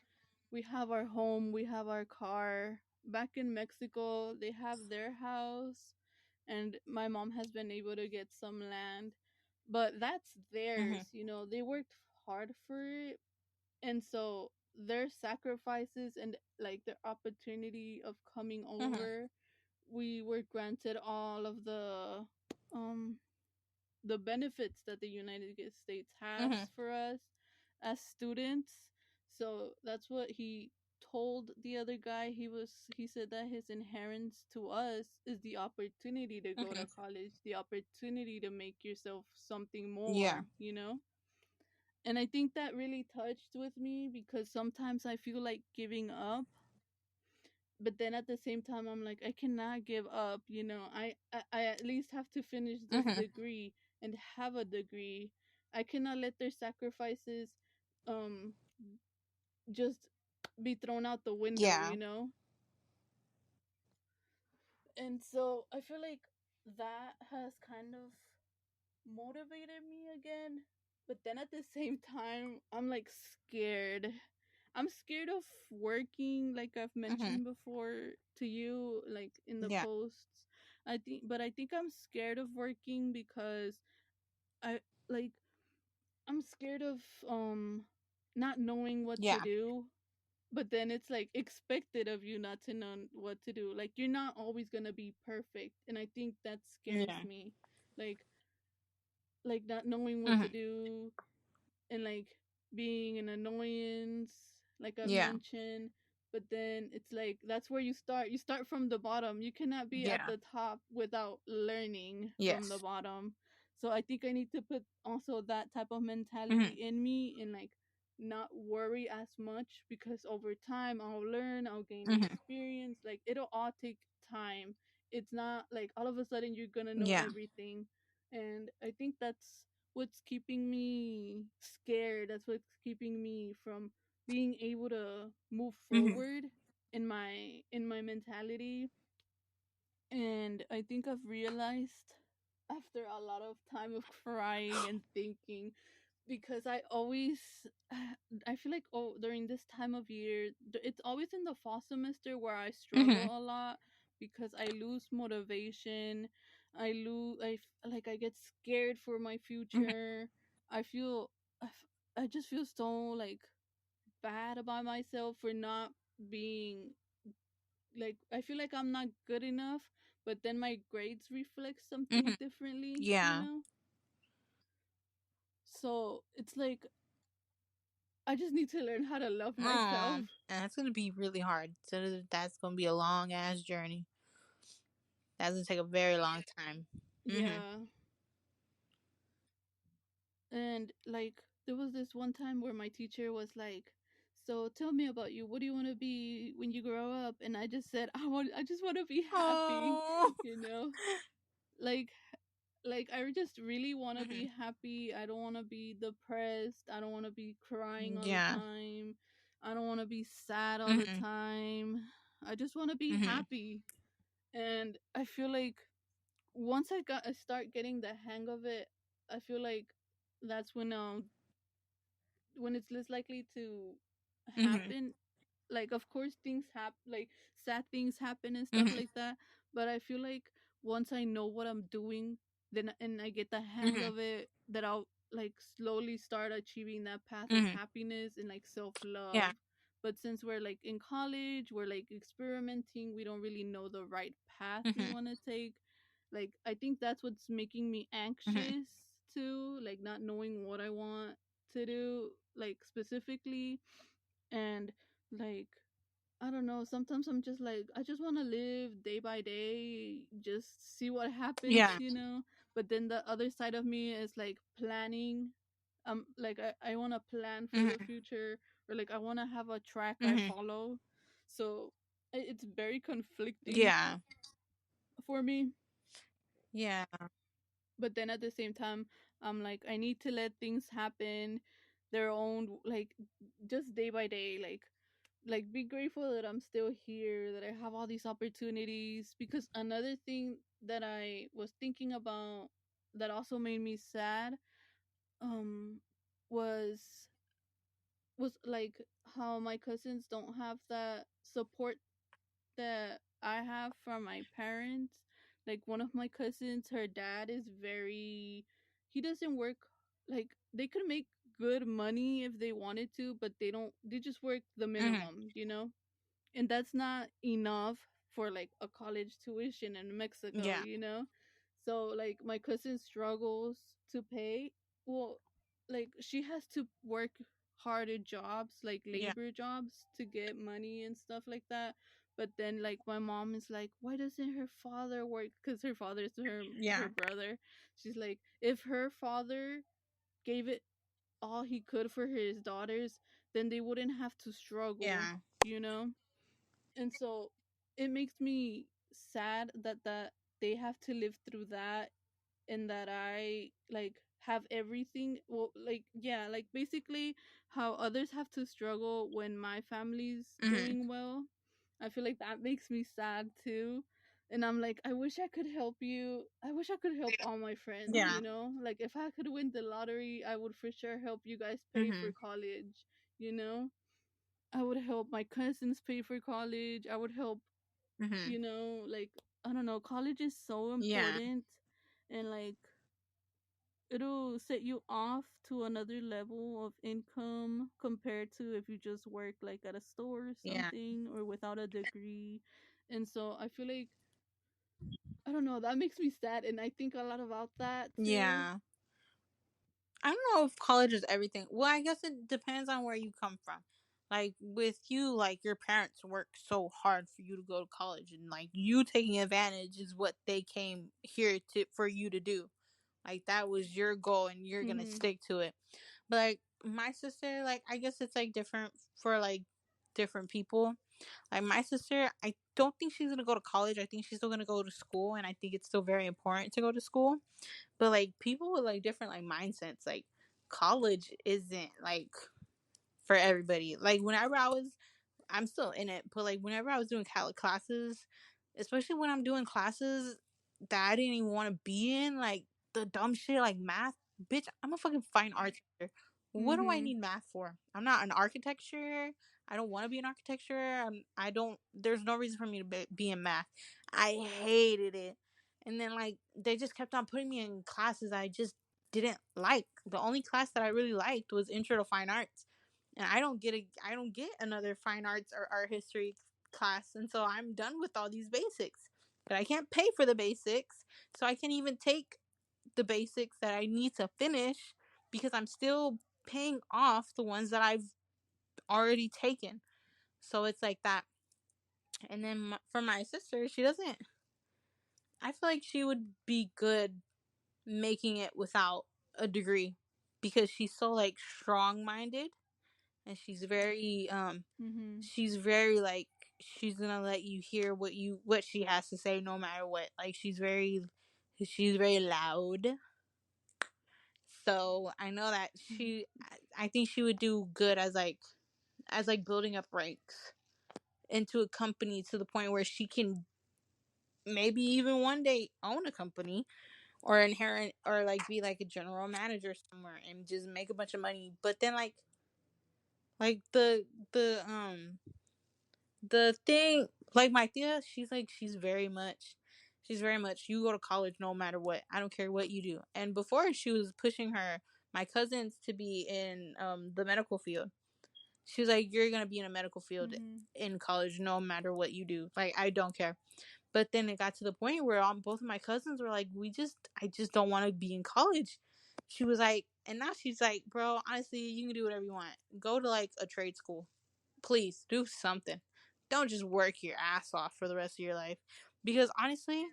We have our home, we have our car. Back in Mexico, they have their house, and my mom has been able to get some land. But that's Mhm. theirs, you know. They worked hard for it, and so their sacrifices and like their opportunity of coming Mhm. over, we were granted all of um the benefits that the United States Mhm. has for us as students. So that's what he told the other guy. He said that his inherence to us is the opportunity to go Mhm. to college, the opportunity to make yourself something Yeah. more, you know? And I think that really touched with me because sometimes I feel like giving up, but then at the same time I'm like, I cannot give up, you know. I at least have to finish this Mhm. degree and have a degree. I cannot let their sacrifices um just be thrown out the window, Yeah. you know. And so I feel like that has kind of motivated me again. But then at the same time, I'm like scared. I'm scared of working, like I've Mhm. mentioned before to you, like in the Yeah. posts. I think I'm scared of working because I like I'm scared of not knowing what to Yeah. do, but then it's like expected of you not to know what to do. Like you're not always going to be perfect, and I think that scares Yeah. me. Like not knowing what to Mhm. do, and like being an annoyance, like I Yeah. mentioned. But then it's like that's where you start from the bottom. You cannot be at Yeah. the top without learning from the Yes. bottom. So I think I need to put also that type of mentality Mhm. in me, and like not worry as much, because over time I'll learn, I'll gain Mhm. experience. Like it'll all take time. It's not like all of a sudden you're gonna know Yeah. everything. And I think that's what's keeping me scared. That's what's keeping me from being able to move Mhm. forward in my mentality. And I think I've realized after a lot of time of crying and thinking, because I always I feel like, oh, during this time of year, it's always in the fall semester where I struggle Mhm. a lot, because I lose motivation. Like I get scared for my Mhm. future. I feel I just feel so like bad about myself for not being, like, I feel like I'm not good enough, but then my grades reflect something Mhm. differently, you Yeah. know? So it's like I just need to learn how to love Oh, myself. and that's gonna be really hard. So that's gonna be a long ass journey. That's gonna take a very long time. Mhm. Yeah. And like there was this one time where my teacher was like, "So tell me about you. What do you want to be when you grow up?" And I just said, I just want to be happy, Oh. you know? Like I just really want to be Mhm. happy. I don't want to be depressed. I don't want to be crying all the Yeah. time. I don't want to be sad all the Mhm. time. I just want to be Mhm. happy. And I feel like once I start getting the hang of it, I feel like that's when it's less likely to Mhm. happen. Like of course things happen, like sad things happen and stuff Mhm. like that, but I feel like once I know what I'm doing, then and I get the hang Mhm. of it, that I'll like slowly start achieving that path of Mhm. happiness and like Yeah. self-love. But since we're like in college, we're like experimenting, we don't really know the right path we Mhm. want to take. Like I think that's what's making me Mhm. anxious too, like not knowing what I want to do like specifically. And like I don't know, sometimes I'm just like I just want to live day by day, just see what happens, Yeah. you know. But then the other side of me is like planning. Like I want to plan for the Mhm. future, or like I want to have a track I Mhm. follow. So it's very conflicting Yeah. for me. Yeah. But then at the same time, I'm like I need to let things happen their own, like just day by day. Like be grateful that I'm still here, that I have all these opportunities. Because another thing that I was thinking about that also made me sad, um was like how my cousins don't have that support that I have from my parents. Like one of my cousins, her dad is very, he doesn't work, like they could make good money if they wanted to, but they just work the Mhm. minimum, you know? And that's not enough for like a college tuition in Mexico, Yeah. you know? So like my cousin struggles to pay. Well, like she has to work harder jobs, like Yeah. labor jobs to get money and stuff like that. But then like my mom is like, why doesn't her father work? Cuz her father is her Yeah. brother. She's like, if her father gave it all he could for his daughters, then they wouldn't have to struggle, Yeah. you know? And so it makes me sad that they have to live through that, and that I like have everything. Well, like yeah, like basically how others have to struggle when my family's Mhm. doing well. I feel like that makes me sad too. And I'm like, I wish I could help you. I wish I could help all my friends, Yeah. you know? Like if I could win the lottery, I would for sure help you guys pay for Mhm. college, you know? I would help my cousins pay for college. I would help, Mhm. like I don't know, college is so Yeah. important. And like it'll set you off to another level of income compared to if you just work like at a store or Yeah. something or without a degree. And so I feel like, I don't know, that makes me sad, and I think a lot about that too. Yeah. I don't know if college is everything. Well, I guess it depends on where you come from. Like with you, like your parents worked so hard for you to go to college, and like you taking advantage is what they came here to for you to do. Like that was your goal, and you're gonna Mhm. stick to it. But like my sister, like I guess it's like different for like different people. Like my sister, I don't think she's gonna go to college. I think she's still gonna go to school, and I think it's still very important to go to school. But like people with like different like mindsets, like college isn't like for everybody. Like whenever I'm still in it, but like whenever I was doing classes, especially when I'm doing classes that I didn't even want to be in, like the dumb shit like math, bitch, I'm a fucking fine arts teacher. What do I Mhm. need math for? I'm not an architecture. I don't want to be an architecture. I don't. There's no reason for me to be in math. I hated it, and then like they just kept on putting me in classes I just didn't like. The only class that I really liked was Intro to Fine Arts, and I don't get another fine arts or art history class, and so I'm done with all these basics. But I can't pay for the basics, so I can't even take the basics that I need to finish because I'm still paying off the ones that I've already taken. So it's like that. And then for my sister, she doesn't. I feel like she would be good making it without a degree because she's so like strong minded, and Mhm. she's very like she's gonna let you hear what she has to say no matter what. Like she's very loud. So I know that I think she would do good as like building up ranks into a company to the point where she can maybe even one day own a company or inherit or like be like a general manager somewhere and just make a bunch of money. But then like the thing, like my tia, she's very much you go to college no matter what. I don't care what you do. And before she was pushing my cousins to be in the medical field. She was like, you're gonna be in a medical field Mhm. in college no matter what you do. Like I don't care. But then it got to the point where both of my cousins were like, I just don't want to be in college. She was like, and now she's like, bro, honestly, you can do whatever you want. Go to like a trade school. Please do something. Don't just work your ass off for the rest of your life. Because honestly,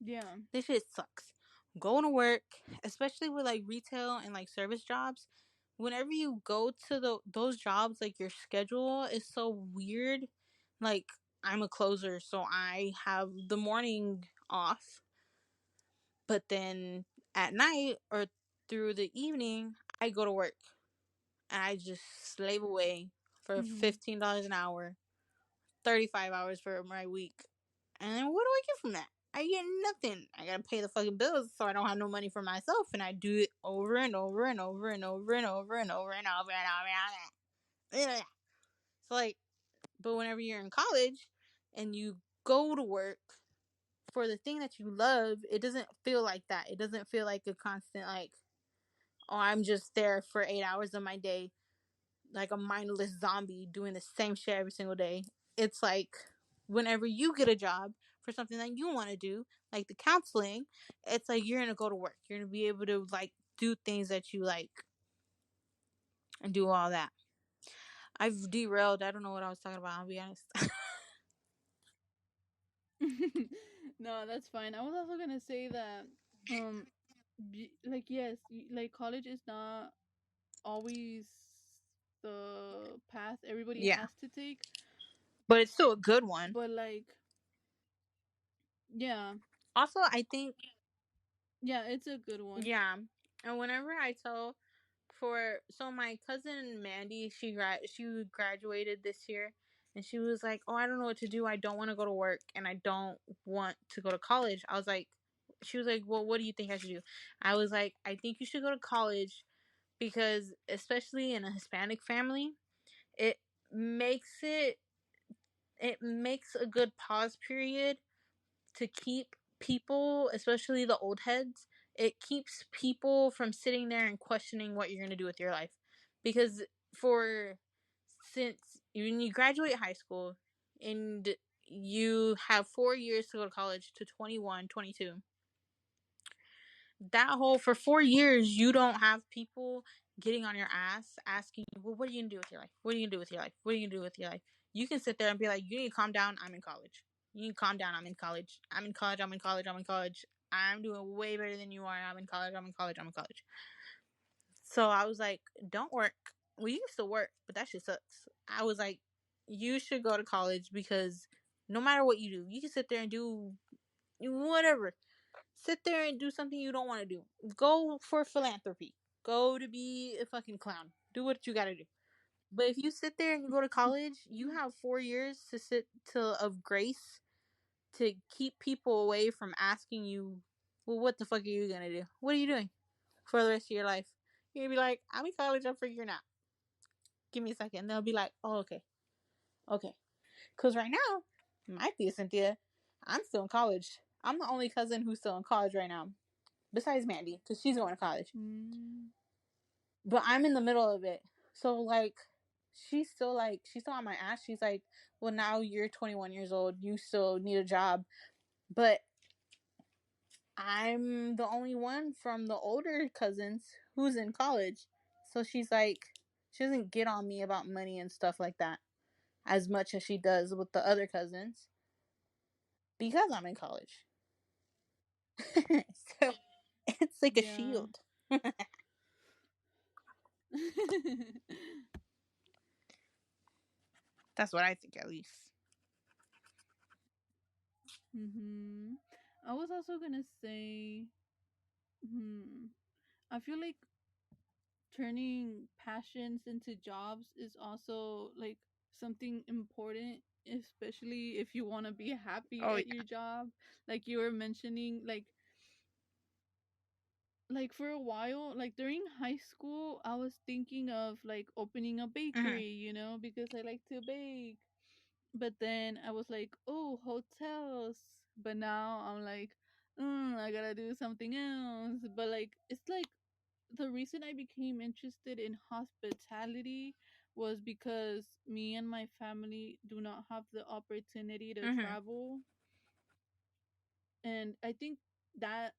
Yeah. this shit sucks. Going to work, especially with like retail and like service jobs, whenever you go to those jobs, like your schedule is so weird. Like I'm a closer, so I have the morning off, but then at night or through the evening, I go to work and I just slave away for Mhm. $15 an hour, 35 hours for my week. And then what do I get from that? I get nothing. I gotta pay the fucking bills, so I don't have no money for myself, and I do it over and over and over and over and over and over and over and over and over. So like, but whenever you're in college and you go to work for the thing that you love, it doesn't feel like that. It doesn't feel like a constant like, oh, I'm just there for 8 hours of my day like a mindless zombie doing the same shit every single day. It's like whenever you get a job for something that you want to do, like the counseling, it's like you're gonna go to work. You're gonna be able to like do things that you like and do all that. I've derailed. I don't know what I was talking about. I'll be honest. No, that's fine. I was also gonna say that, um, like yes, like college is not always the path everybody Yeah, has to take, but it's still a good one. but like, yeah, Also, I think yeah, it's a good one. yeah, and whenever I tell my cousin Mandy, she graduated this year, and she was like, "Oh, I don't know what to do. I don't want to go to work, and I don't want to go to college." I was like, she was like, "Well, what do you think I should do?" I was like, "I think you should go to college because, especially in a Hispanic family, it makes it it makes a good pause period to keep people, especially the old heads, it keeps people from sitting there and questioning what you're going to do with your life. Because for since when you graduate high school and you have 4 years to go to college to 21, 22, that whole for 4 years you don't have people getting on your ass asking you, well, what are you gonna do with your life? What are you gonna do with your life? What are you gonna do with your life? You can sit there and be like, you need to calm down, I'm in college. You need to calm down, I'm in college. I'm in college, I'm in college, I'm in college. I'm doing way better than you are. I'm in college, I'm in college, I'm in college. So I was like, don't work. We used to work, but that shit sucks. I was like, you should go to college because no matter what you do, you can sit there and do whatever. Sit there and do something you don't want to do. Go for philanthropy. Go to be a fucking clown. Do what you gotta do. But if you sit there and you go to college, you have 4 years to sit to of grace to keep people away from asking you, well, what the fuck are you gonna do? What are you doing for the rest of your life? You're gonna be like, I'm in college, I'm figuring out. Give me a second. They'll be like, oh, okay. Okay. Because right now, my Thea Cynthia, I'm still in college. I'm the only cousin who's still in college right now. Besides Mandy, because she's going to college. Mm. But I'm in the middle of it. So, like, she's still on my ass. She's like, well, now you're 21 years old. You still need a job. But I'm the only one from the older cousins who's in college. So she's like, she doesn't get on me about money and stuff like that as much as she does with the other cousins because I'm in college. So it's like a Yeah. shield. That's what I think, at least. Mhm. I was also gonna say, hmm, I feel like turning passions into jobs is also like something important, especially if you want to be happy Oh, at yeah. your job. Like you were mentioning, like for a while, like during high school, I was thinking of like opening a Mm-hmm. bakery, because I like to bake. But then I was like, oh, hotels. But now I'm like, I gotta do something else. But like, it's like the reason I became interested in hospitality was because me and my family do not have the opportunity to Mm-hmm. travel. And I think that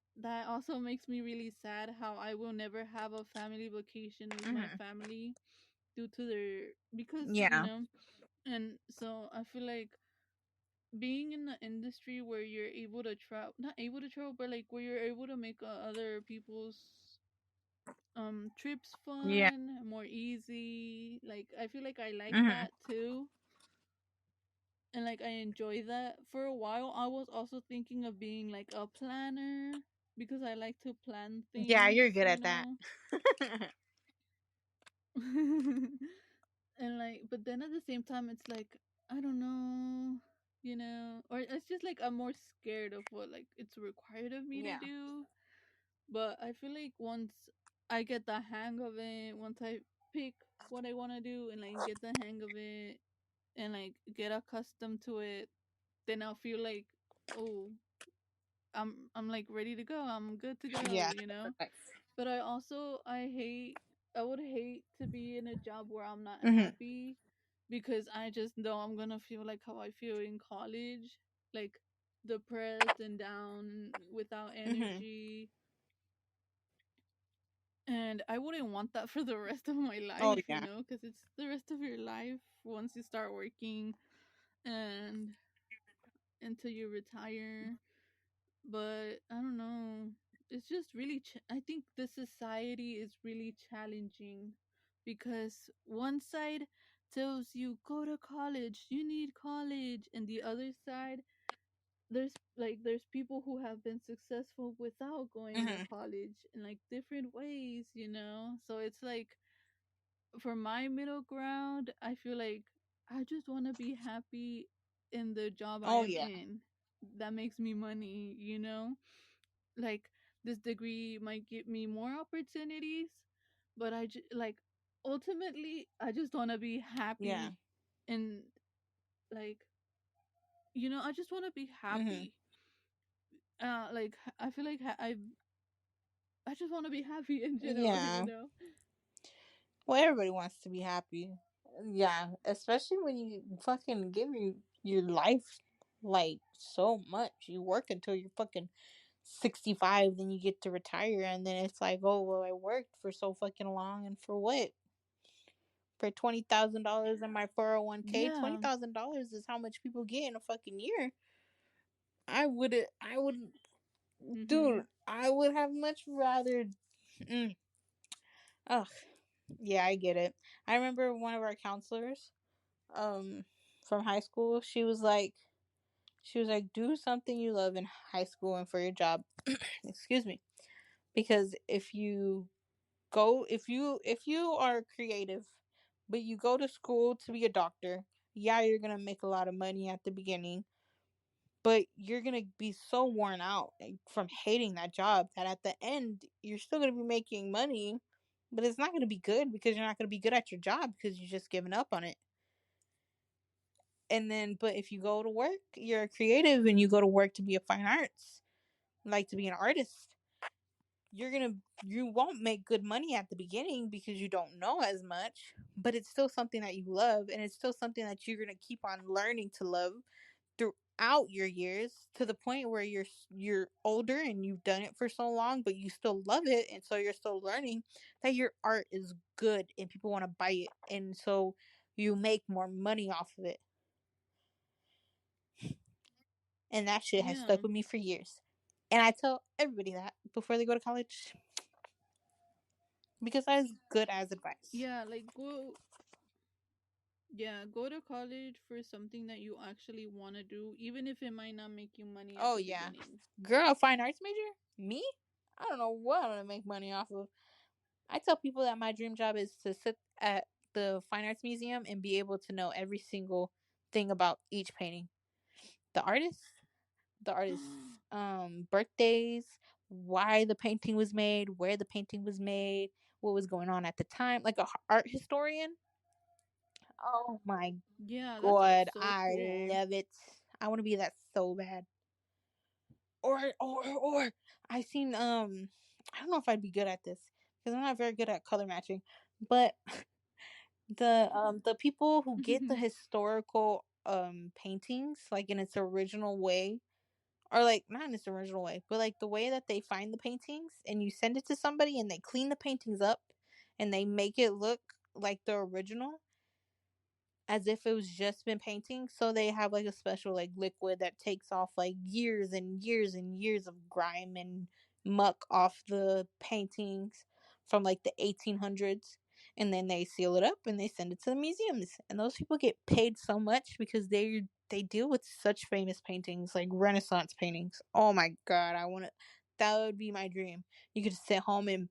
also makes me really sad how I will never have a family vacation with my Mm-hmm. family due to their because Yeah. and so I feel like being in the industry where you're able to travel, not able to travel, but like where you're able to make other people's trips Yeah. fun, more easy. Like I feel like I like Mm-hmm. that too. And like I enjoy that. For a while I was also thinking of being like a planner because I like to plan Yeah, you're things, good at that. and like but then at the same time it's like I don't know, or it's just like I'm more scared of what like it's required of me to Yeah. do. But I feel like once I get the hang of it, once I pick what I want to do and like get the hang of it and like get accustomed to it, then I'll feel like, oh, I'm like ready to go. I'm good to Yeah. go. Perfect. But I would hate to be in a job where I'm not Mm-hmm. happy because I just know I'm gonna feel like how I feel in college, like depressed and down without Mm-hmm. energy. And I wouldn't want that for the rest of my Oh, life, yeah. because it's the rest of your life once you start working and until you retire. But I don't know. It's just really, I think the society is really challenging because one side tells you go to college, you need college, and the other side there's people who have been successful without going to Mm-hmm. college in like different ways. So it's like for my middle ground, I feel like I just want to be happy in the job I Oh, am yeah. in that makes me money. Like this degree might give me more opportunities, but like ultimately I just want to be Yeah. happy and like I just want to be Mm-hmm. happy. Like I feel like I just want to be happy in general, you Yeah. know? Well, everybody wants to be happy. Yeah, especially when you fucking give your life like so much. You work until you're fucking 65, then you get to retire, and then it's like, oh well, I worked for so fucking long, and for what? For $20,000 in my 401k, Yeah. $20,000 is how much people get in a fucking year. I would, Mhm. dude, I would have much rather. Mm, ugh, yeah, I get it. I remember one of our counselors, um, from high school. She was like, do something you love in high school and for your job. Excuse me, because if you are creative, but you go to school to be a doctor, yeah, you're gonna make a lot of money at the beginning, but you're gonna be so worn out from hating that job that at the end you're still gonna be making money, but it's not gonna be good because you're not gonna be good at your job because you're just giving up on it. And then, but if you go to work, you're a creative and you go to work to be a fine arts, like to be an artist, you won't make good money at the beginning because you don't know as much, but it's still something that you love and it's still something that you're going to keep on learning to love throughout your years to the point where you're older and you've done it for so long but you still love it, and so you're still learning that your art is good and people want to buy it, and so you make more money off of it. And that shit has Yeah. stuck with me for years, and I tell everybody that before they go to college because that is good as advice. Yeah, like go yeah, go to college for something that you actually want to do even if it might not make you money at Oh the yeah. beginning. Girl, fine arts major? Me? I don't know what I'm gonna make money off of. I tell people that my dream job is to sit at the Fine Arts Museum and be able to know every single thing about each painting. The artist, the artist's birthdays, why the painting was made, where the painting was made, what was going on at the time, like a art historian. Oh my Yeah, that sounds god, so I cool. love it. I want to be that so bad. Or I seen I don't know if I'd be good at this because I'm not very good at color matching, but the people who get the historical paintings like in its original way, or like not in its original way, but like the way that they find the paintings and you send it to somebody and they clean the paintings up and they make it look like the original as if it was just been painting. So they have like a special like liquid that takes off like years and years and years of grime and muck off the paintings from like the 1800s, and then they seal it up and they send it to the museums, and those people get paid so much because they deal with such famous paintings like Renaissance paintings. Oh my god, I want to, that would be my dream. You could sit home and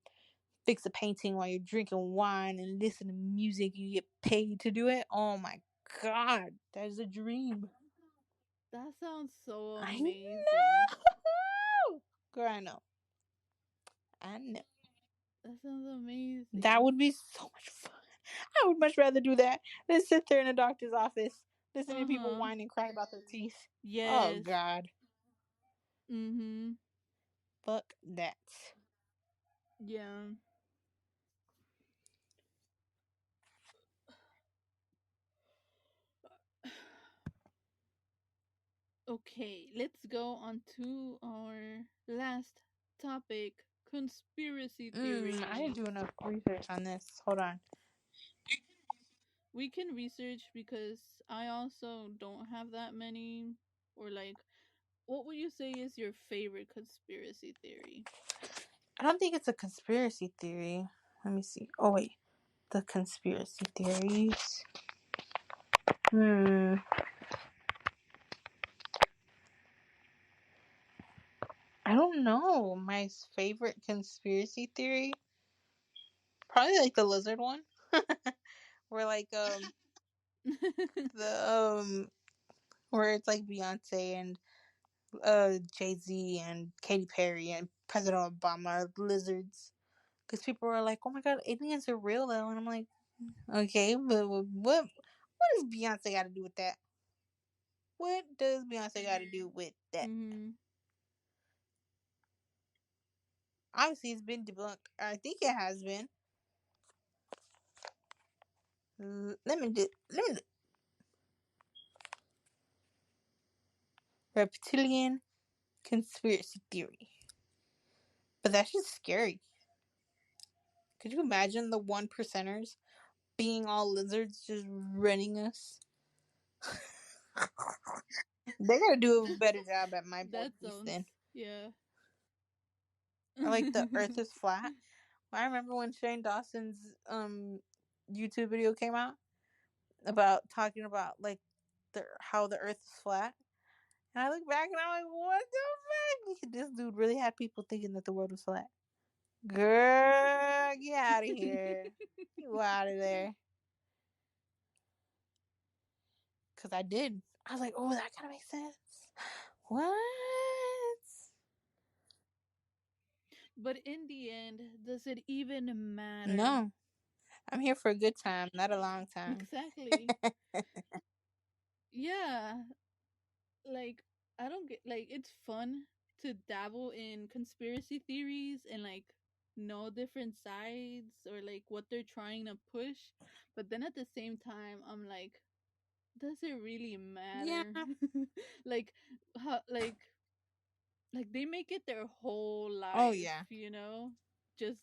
fix a painting while you're drinking wine and listen to music. You get paid to do it. Oh my god, that is a dream. That sounds so I amazing. know. Girl, I know. I know. That sounds That amazing. would be so much fun. I would much rather do that than sit there in a doctor's office listening to people Uh-huh. whine and cry about their teeth. Oh Yes. god. Mhm. Fuck that. Yeah. Okay, let's go on to our last topic, conspiracy I didn't theories. do enough research on this. Hold on. We can research because I also don't have that many. Or like, what would you say is your favorite conspiracy theory? I don't think it's a conspiracy theory. Let me see. Oh wait. The conspiracy theories. Hmm. I don't know. My favorite conspiracy theory, probably like the lizard one, where like the where it's like Beyonce and Jay-Z and Katy Perry and President Obama are lizards. Because people are like, "Oh my god, aliens are real though," and I'm like, "Okay, but what does Beyonce got to do with that? What does Beyonce got to do with that?" Mhm. Obviously, it's been debunked. I think it has been. Let me reptilian conspiracy theory. But that's just scary. Could you imagine the one percenters being all lizards just running us? They gotta do a better job at my boy That beast sounds, then. yeah. Or like the Earth is flat. I remember when Shane Dawson's YouTube video came out about talking about like how the Earth is flat. And I look back and I'm like, what the fuck? This dude really had people thinking that the world was flat. Girl, get out of here. You out of there. Because I did. I was like, oh, that kind of makes sense. What? But in the end, does it even matter? No. I'm here for a good time, not a long time. Exactly. Yeah. Like, I don't get, like, it's fun to dabble in conspiracy theories and like know different sides or like what they're trying to push. But then at the same time, I'm like, does it really Yeah. matter? Like, how, like they make it their whole Oh, life, yeah. just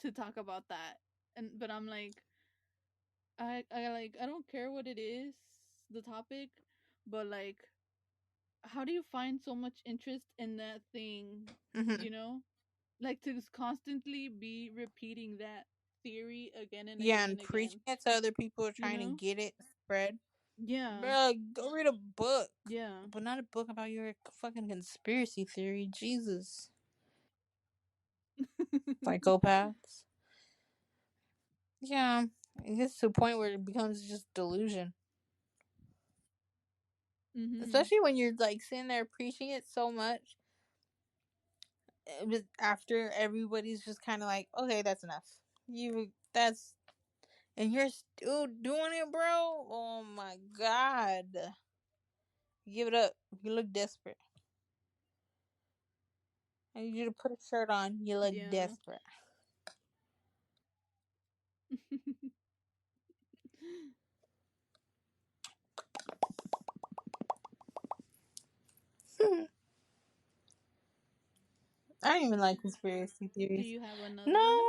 to talk about that. And but I'm like, I don't care what it is, the topic, but like, how do you find so much interest in that thing, Hmm. you know? Like to constantly be repeating that theory again and Yeah, again and and preaching again, it to other people you trying to know? get it spread. Yeah. Bro, go read a book. Yeah. But not a book about your fucking conspiracy theory. Jesus. Psychopaths. Yeah. It gets to a point where it becomes just delusion. Mhm. Especially when you're like sitting there preaching it so much. After everybody's just kind of like, okay, that's enough. And you're still doing it, bro. Oh my god. Give it up. You look desperate. I need you to put a shirt on. You look Yeah. desperate. I don't even like conspiracy Do theories. you have another one? No,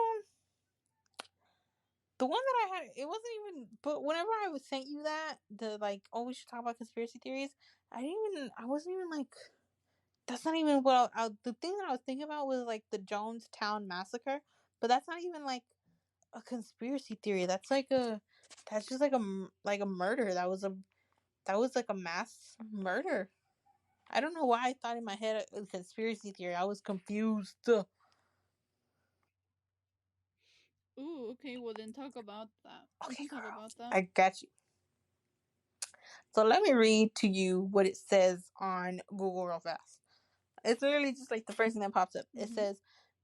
the one that I had, it wasn't even. But whenever I was sent you that, the like, oh, we should talk about conspiracy theories. I wasn't even like. That's not even what the thing that I was thinking about was like the Jonestown massacre. But that's not even like a conspiracy theory. That's just like a murder. That was like a mass murder. I don't know why I thought in my head it was conspiracy theory. I was confused. Ooh, okay, well then talk about that. We Okay, can talk girl, about that. I got you. So let me read to you what it says on Google real fast. It's literally just like the first thing that pops up. It Mhm. says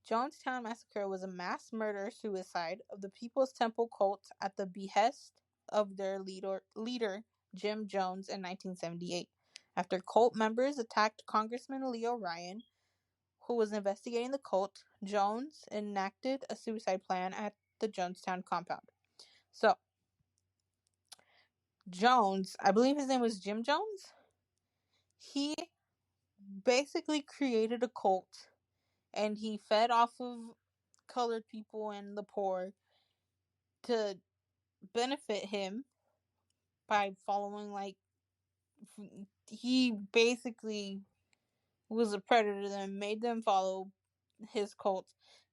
Jonestown Massacre was a mass murder suicide of the People's Temple cult at the behest of their leader Jim Jones in 1978. After cult members attacked Congressman Leo Ryan, who was investigating the cult, Jones enacted a suicide plan at the Jonestown compound. So, Jones, I believe his name was Jim Jones, he basically created a cult and he fed off of colored people and the poor to benefit him by following he basically was a predator that made them follow his cult,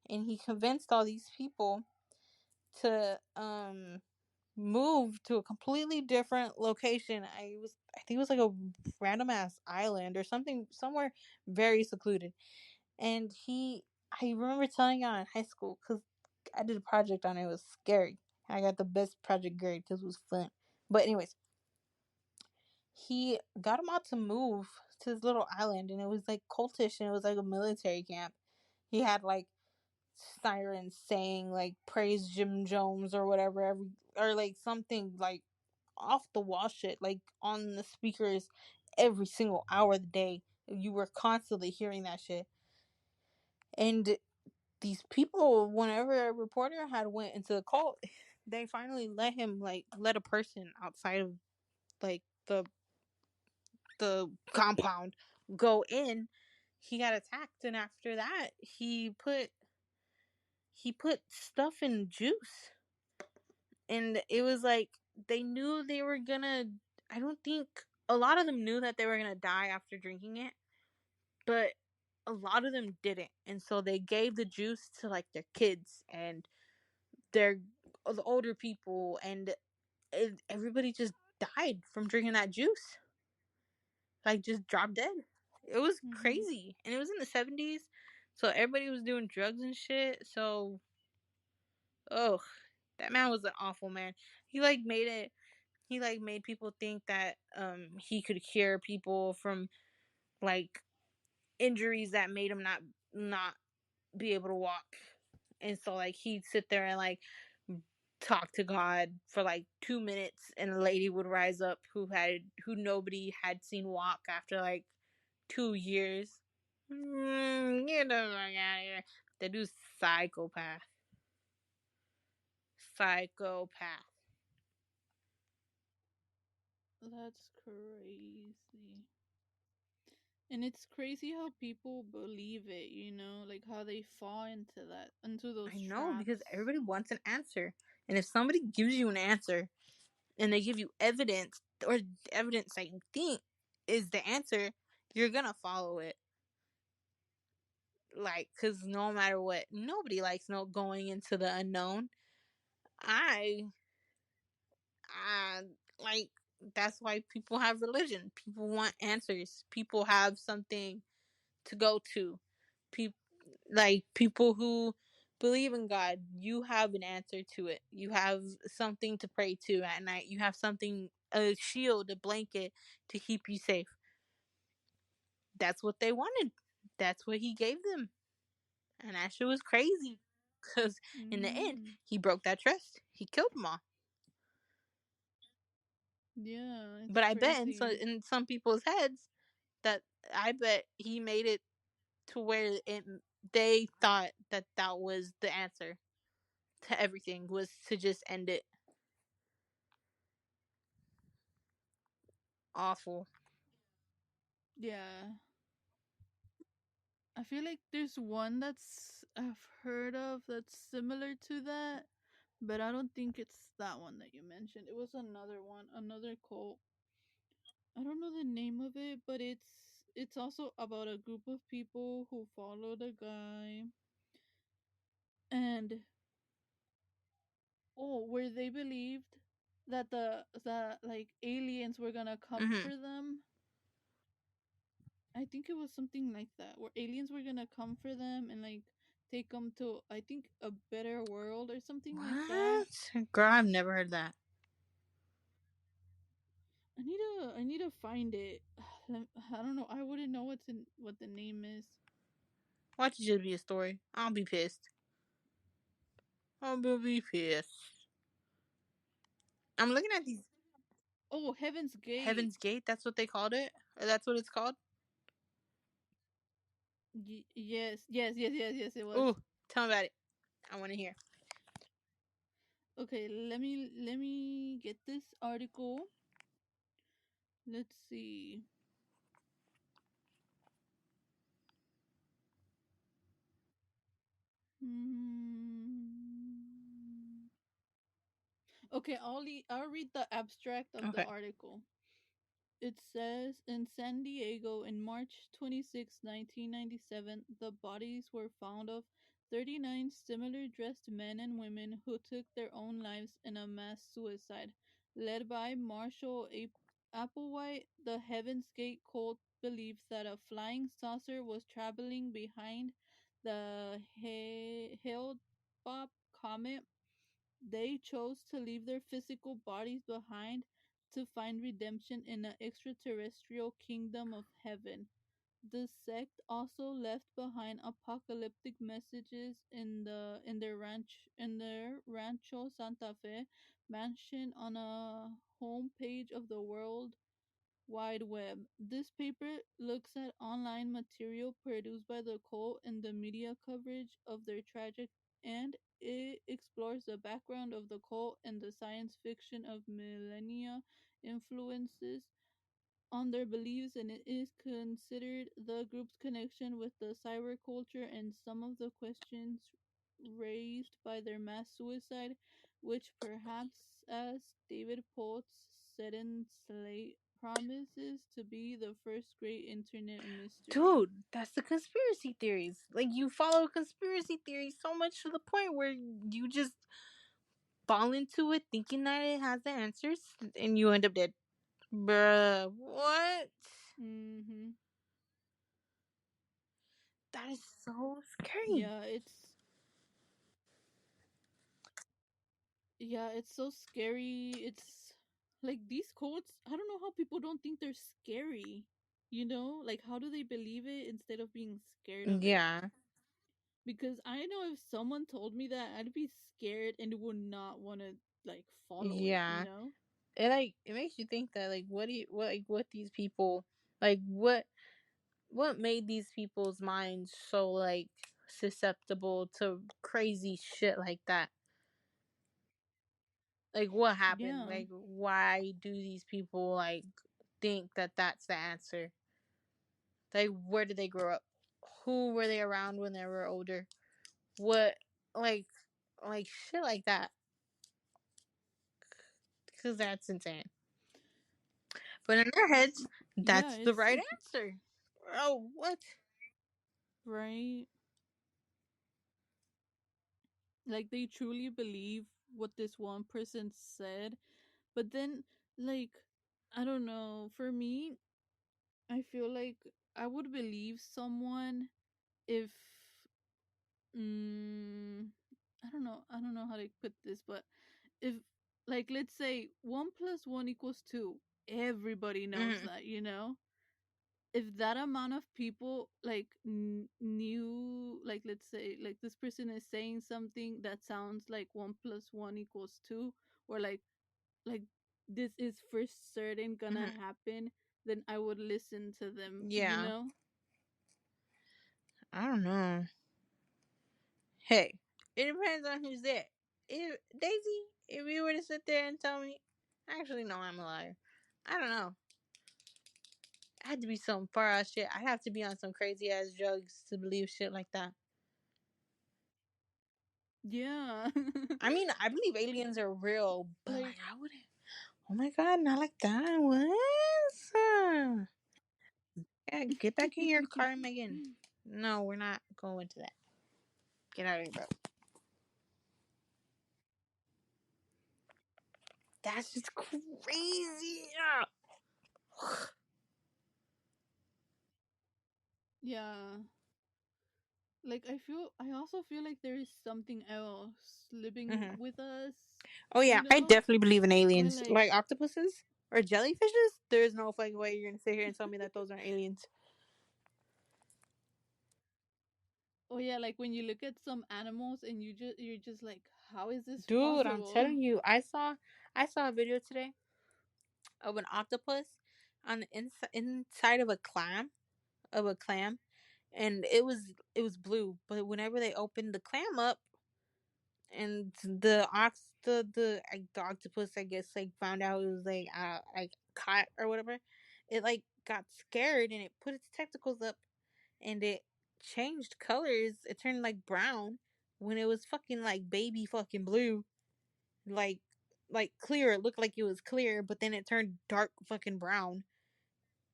and he convinced all these people to move to a completely different location. I think it was like a random ass island or something, somewhere very secluded. And I remember telling y'all in high school because I did a project on it. It was scary. I got the best project grade because it was fun. But anyways, he got them all to move to this little island, and it was like cultish, and it was like a military camp. He had like sirens saying like praise Jim Jones or whatever, or like something like off the wall shit, like on the speakers every single hour of the day. You were constantly hearing that shit. And these people, whenever a reporter had went into the cult, they finally let him, like, let a person outside of, like, the compound go in. He got attacked, and after that he put stuff in juice, and it was like they knew they were gonna. I don't think a lot of them knew that they were gonna die after drinking it, but a lot of them didn't, and so they gave the juice to, like, their kids and their the older people, and everybody just died from drinking that juice, like, just dropped dead. It was Mm-hmm. crazy, and it was in the 70s, so everybody was doing drugs and shit. So, oh, that man was an awful man. He like made it. He like made people think that he could cure people from, like, injuries that made him not be able to walk. And so, like, he'd sit there and, like, talk to God for like 2 minutes, and a lady would rise up who nobody had seen walk after like 2 years. Get the fuck out of here. That dude's psychopath. Psychopath. That's crazy. And it's crazy how people believe it, like how they fall into those I know, because traps. everybody wants an answer. And if somebody gives you an answer and they give you evidence, or evidence that you think is the answer, you're gonna follow it. Like, because no matter what, nobody likes no going into the unknown. I, I like, that's why people have religion. People want answers. People have something to go to. People, like, people who believe in God, you have an answer to it. You have something to pray to at night. You have something, a shield, a blanket to keep you safe. That's what they wanted. That's what he gave them. And that shit was crazy. Because in the end, Mm, he broke that trust. He killed them all. yeah, But it's I bet crazy. in some people's heads that I bet he made it to where they thought that that was the answer to everything, was to just end it. Awful. Yeah. I feel like there's one that's I've heard of that's similar to that, but I don't think it's that one that you mentioned. It was another one, another cult. I don't know the name of it, but it's also about a group of people who followed a guy, and where they believed that like aliens were gonna come Hmm. for them. I think it was something like that, where aliens were gonna come for them and like take them to, I think, a better world or something like that. What? Girl, I've never heard that. I need to find it. I don't know. I wouldn't know what the name is. Watch it just be a story. I'll be pissed. I'll be pissed. I'm looking at these. Oh, Heaven's Gate. Heaven's Gate, that's what they called it? Or that's what it's called? Yes, yes, yes, yes, yes. It was. Ooh, tell me about it. I want to hear. Okay, let me get this article. Let's see. Hmm. Okay, I'll read the abstract of the Okay. article. It says in San Diego in March 26, 1997, the bodies were found of 39 similar dressed men and women who took their own lives in a mass suicide. Led by Marshall Applewhite, the Heaven's Gate cult believes that a flying saucer was traveling behind the Hale-Bopp comet. They chose to leave their physical bodies behind to find redemption in the extraterrestrial kingdom of heaven. The sect also left behind apocalyptic messages in their Rancho Santa Fe mansion on a home page of the world. Wide Web. This paper looks at online material produced by the cult and the media coverage of their tragic, and it explores the background of the cult and the science fiction of millennia influences on their beliefs, and it is considered the group's connection with the cyberculture and some of the questions raised by their mass suicide, which perhaps, as David Potts said in Slate, promises to be the first great internet mystery. Dude, that's the conspiracy theories. Like, you follow conspiracy theories so much to the point where you just fall into it thinking that it has the answers and you end up dead. Bruh, what? Mm-hmm. That is so scary. Yeah, it's so scary. It's like these quotes, I don't know how people don't think they're scary. Like how do they believe it instead of being scared of it? Yeah, Because I know if someone told me that, I'd be scared and would not want to like follow yeah. it. It makes you think that, like, what these people, like, what made these people's minds so, like, susceptible to crazy shit like that? Like, what happened? Yeah. Like, why do these people, like, think that that's the answer? Like, where did they grow up? Who were they around when they were older? What, like, shit like that? Because that's insane. But in their heads, Yeah, that's the right answer. Oh, what? right. Like they truly believe what this one person said. But then, like, I don't know. For me, I feel like I would believe someone if mm, I don't know how to put this, but if, like, let's say 1 plus 1 equals 2, everybody knows Mm-hmm. that. If that amount of people like knew, like, let's say, like, this person is saying something that sounds like 1 plus 1 equals 2, or like this is for certain gonna Mm-hmm. happen, then I would listen to them, you Yeah. know? I don't know. Hey, it depends on who's there. If Daisy, if you were to sit there and tell me, actually, no, I'm a liar. I don't know. It had to be some far out shit. I'd have to be on some crazy ass drugs to believe shit like that. Yeah. I mean, I believe aliens are real, but, like, Like, I wouldn't. Oh my god, not like that. What? Yeah, get back in your car, Megan. No, we're not going to that. Get out of here, bro. That's just crazy. yeah. Like I also feel like there is something else living Hmm. with us, Oh yeah, you I know? definitely believe in Or aliens, like, like octopuses or jellyfishes. There's no fucking way you're gonna sit here and tell me that those aren't aliens, oh yeah, like when you look at some animals and you're just like, how is this dude. I'm possible? telling you, I saw a video today of an octopus on the inside of a clam, and it was blue. But whenever they opened the clam up, and the octopus, I guess, like, found out it was like caught or whatever, it, like, got scared and it put its tentacles up and it changed colors. It turned, like, brown when it was fucking, like, baby fucking blue, like clear. It looked like it was clear, but then it turned dark fucking brown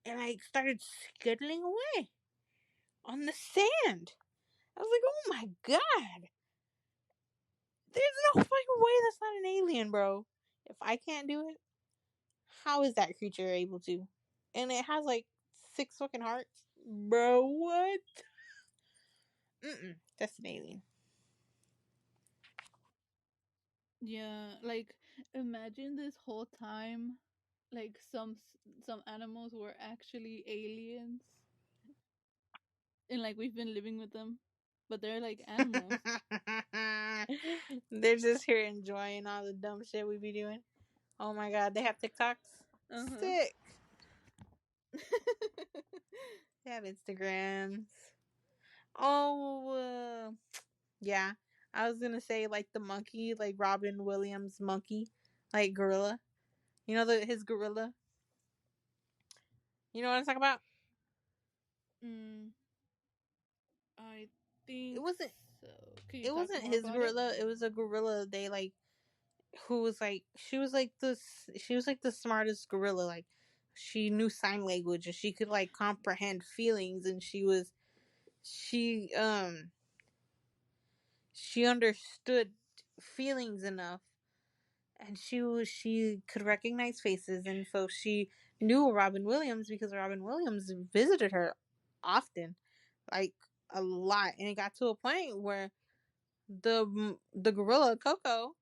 and, like, started scuttling away on the sand. I was like, oh my god, there's no fucking way that's not an alien, bro. If I can't do it, how is that creature able to? And it has, like, 6 fucking hearts, bro. What? That's an alien. Yeah, like imagine this whole time, like some animals were actually aliens, and like we've been living with them, but they're like animals. They're just here enjoying all the dumb shit we be doing. Oh my god, they have TikToks. Uh huh. Sick. They have Instagrams. Oh, yeah. I was gonna say like the monkey, like Robin Williams monkey, like gorilla. You know his gorilla. You know what I'm talking about? mm, I It think wasn't. so. Can you It talk wasn't more his about it? gorilla. It was a gorilla. They like who was like she was like this. She was like the smartest gorilla. Like she knew sign language and she could like comprehend feelings. And she she understood feelings enough and she could recognize faces and so she knew Robin Williams because Robin Williams visited her often, like a lot, and it got to a point where the gorilla Coco,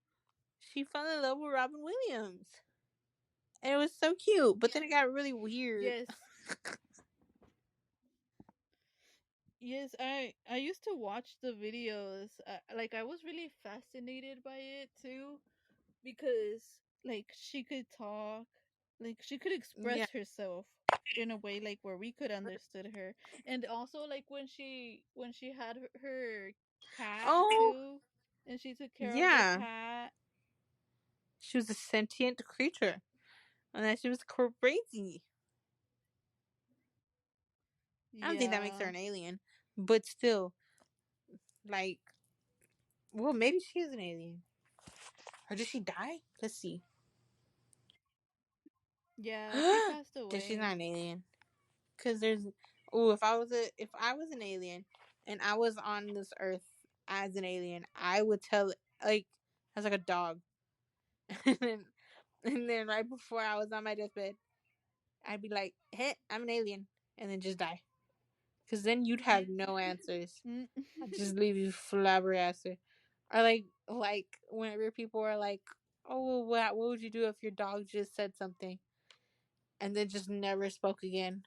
she fell in love with Robin Williams, and it was so cute. But then it got really weird. Yes. Yes, I used to watch the videos. Like I was really fascinated by it too because like she could talk, like she could Yeah. express herself in a way like where we could understood her. And also like when she had her cat Oh too and she took care of the yeah, cat. she was a sentient creature, and that she was crazy. I don't think that makes her Yeah. an alien, but still, like, well, maybe she is an alien. Or did she die? Let's see. Yeah, she passed She's not away. an alien. Cause there's if I was an alien and I was on this earth as an alien, I would tell like as like a dog. and then and then right before I was on my deathbed, I'd be like, "Hey, I'm an alien," and then just die. Cause then you'd have no answers. Mm. I'd just leave you flabbergasted. Or like whenever people are like, "Oh, well, what would you do if your dog just said something and then just never spoke again?"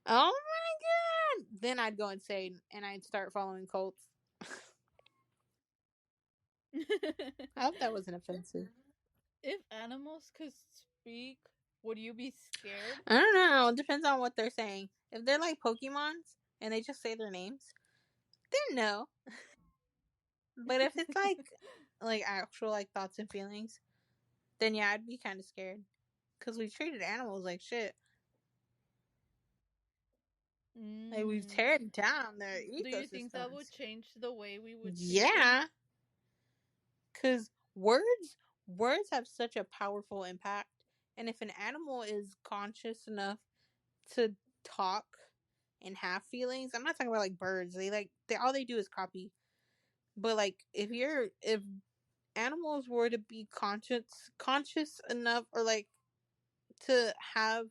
Oh my god! Then I'd go insane and I'd start following cults. I hope that wasn't offensive. If animals could speak, would you be scared? I don't know. It depends on what they're saying. If they're like Pokemons and they just say their names, then no. But if it's like actual like thoughts and feelings, then yeah, I'd be kind of scared because we treated animals like shit. Like we've Mm. teared down their Do you think that would ecosystems. change the way we would treat them? Yeah, because words have such a powerful impact, and if an animal is conscious enough to talk and have feelings, I'm not talking about like birds. They all they do is copy. But like if animals were to be conscious enough or like to have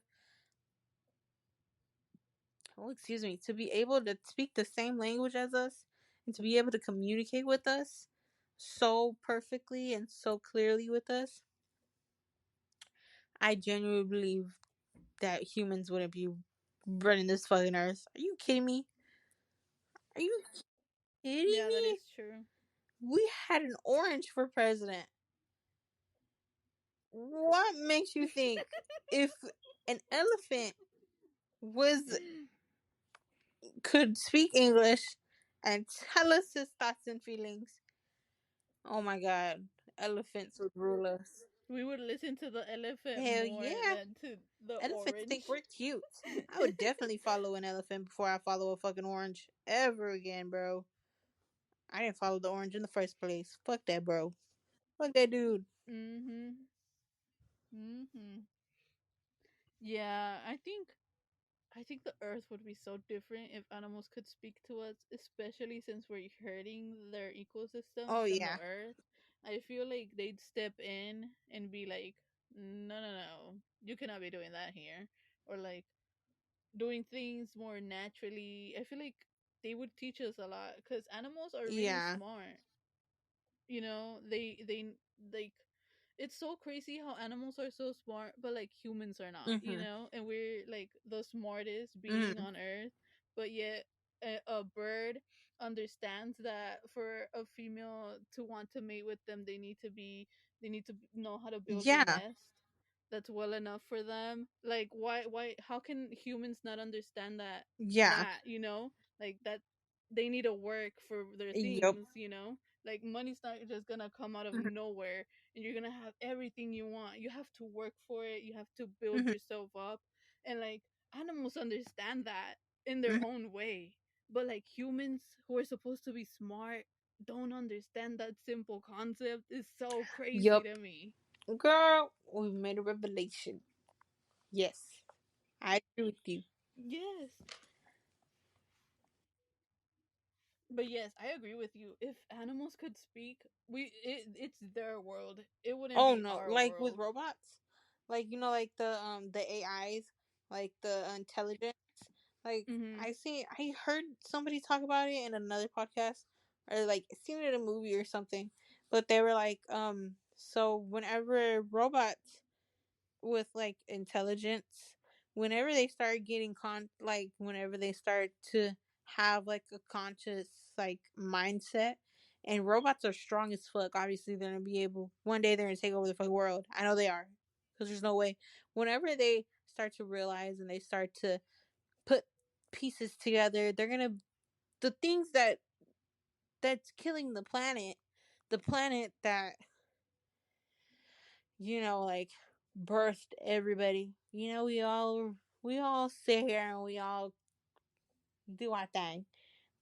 oh excuse me to be able to speak the same language as us and to be able to communicate with us so perfectly and so clearly with us, I genuinely believe that humans wouldn't be running this fucking earth. Are you kidding me? Are you kidding Yeah, that me? is true. We had an orange for president. What makes you think if an elephant was could speak English and tell us his thoughts and feelings? Oh my god, elephants would rule us. We would listen to the elephant Hell more yeah, than to the elephants think orange. we're cute. I would definitely follow an elephant before I follow a fucking orange ever again, bro. I didn't follow the orange in the first place. Fuck that, bro. Fuck that dude. Mhm. Mhm. Yeah, I think the earth would be so different if animals could speak to us, especially since we're hurting their Oh ecosystems and the yeah. earth. I feel like they'd step in and be like, "No, no, no. You cannot be doing that here." Or like doing things more naturally. I feel like they would teach us a lot cuz animals are really Yeah. smart. They like it's so crazy how animals are so smart but like humans are not, Mhm. and we're like the smartest being Mhm. on earth, but yet a bird understands that for a female to want to mate with them they need to know how to build the Yeah. nest that's well enough for them. Like why how can humans not understand Yeah. that, you know? Like that they need to work for their Yup. things, you know? Like money's not just gonna come out of Mhm. nowhere and you're gonna have everything you want. You have to work for it, you have to build Mhm. yourself up. And like animals understand that in their Mhm. own way. But like humans who are supposed to be smart don't understand that simple concept. Is so crazy Yup. to me. Girl, we made a revelation. Yes, I agree with you. Yes. But yes, I agree with you. If animals could speak, it's their world. It wouldn't Oh be no, our like with world. robots, like like the AIs, like the intelligence. Like Mhm. I heard somebody talk about it in another podcast, or like seen it in a movie or something. But they were like, so whenever robots with like intelligence, whenever they start getting whenever they start to have like a conscious like mindset, and robots are strong as fuck, obviously they're gonna be able, one day they're gonna take over the fucking world. I know they are, because there's no way. Whenever they start to realize and they start to put pieces together, they're gonna, the things that's killing the planet that, like, birthed everybody. We all sit here and we all do our thing.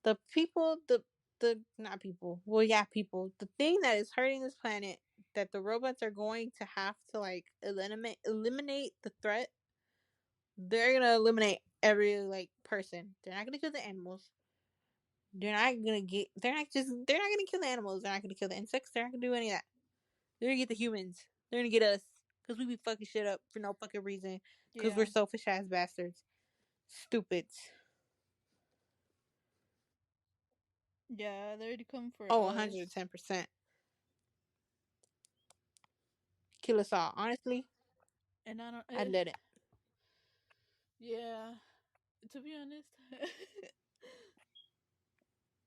The people, the not people. Well, yeah, people. The thing that is hurting this planet, that the robots are going to have to like eliminate the threat. They're gonna eliminate every like person. They're not gonna kill the animals. They're not gonna get. They're not gonna kill the animals. They're not gonna kill the insects. They're not gonna do any of that. They're gonna get the humans. They're gonna get us because we be fucking shit up for no fucking reason. Because we're Yeah. selfish ass bastards, stupids. Yeah, they already come for Oh, us. 110%. Kill us all. Honestly, And I don't I'd let it. yeah, to be honest.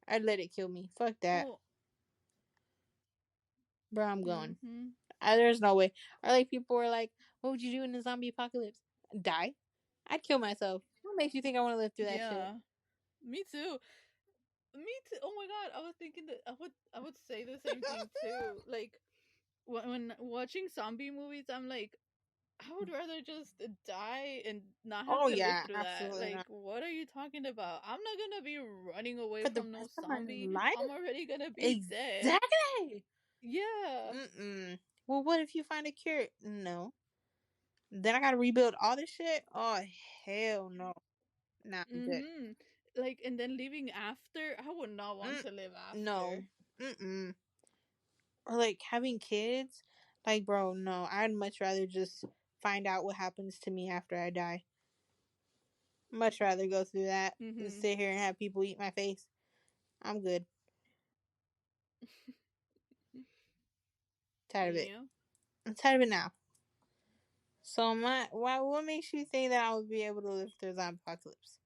I'd let it kill me. Fuck that, Well, bro. I'm going. mhm. There's no way. Or like people were like, "What would you do in the zombie apocalypse? Die? I'd kill myself. What makes you think I want to live through that shit?" Yeah. Me too. Me too. Oh my god, I was thinking that I would say the same thing too. Like when watching zombie movies, I'm like, I would rather just die and not have Oh to live yeah, through that. absolutely Like, not. what are you talking about? I'm not gonna be running away For the from no rest of my zombie. life, I'm already gonna be dead. exactly. Yeah. Mm-mm. Well, what if you find a cure? No. Then I gotta rebuild all this shit? Oh, hell no. Nah, I'm good. Mhm. Like, and then leaving after, I would not want Mm, to live no. after. Mm-mm. Or like having kids? Like, bro, no. I'd much rather just find out what happens to me after I die. Much rather go through that than Mhm. sit here and have people eat my face. I'm good. Tired of it. Yeah. I'm tired of it now. So what makes you think that I would be able to live through the apocalypse?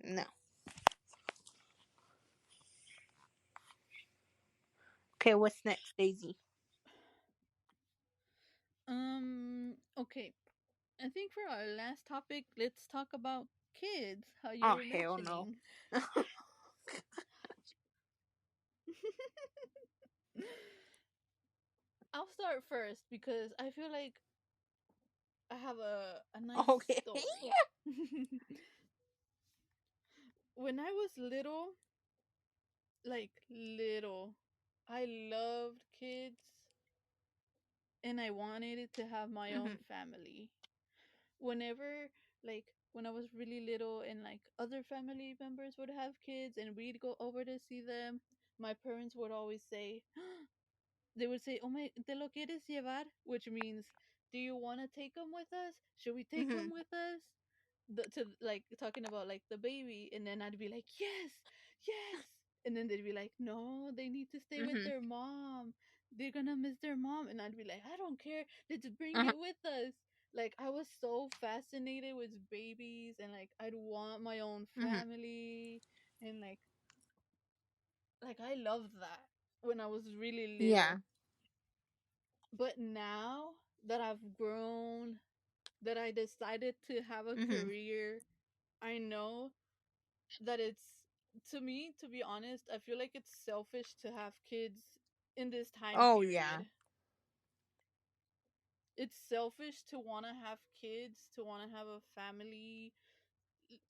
No. Okay, what's next, Daisy? Okay. I think for our last topic, let's talk about kids, how you Oh were hell no. mentioning. I'll start first because I feel like I have a nice Okay. story. When I was little, like little, I loved kids and I wanted to have my Mhm. own family. Whenever, like, when I was really little and like other family members would have kids and we'd go over to see them, my parents would always say, they would say, "Oh my, te lo quieres llevar?" Which means, "Do you want to take them with us? Should we take them Mhm. with us?" To like talking about like the baby, and then I'd be like, "Yes, yes," and then they'd be like, "No, they need to stay with Mhm. their mom. They're gonna miss their mom," and I'd be like, "I don't care. Let's bring Uh-huh. it with us." Like I was so fascinated with babies, and like I'd want my own Mhm. family, and like I loved that when I was really Yeah. little. But now, that I've grown, that I decided to have a Mhm. career, I know that it's, to me, to be honest, I feel like it's selfish to have kids in this time Oh yeah. period. It's selfish to want to have kids, to want to have a family.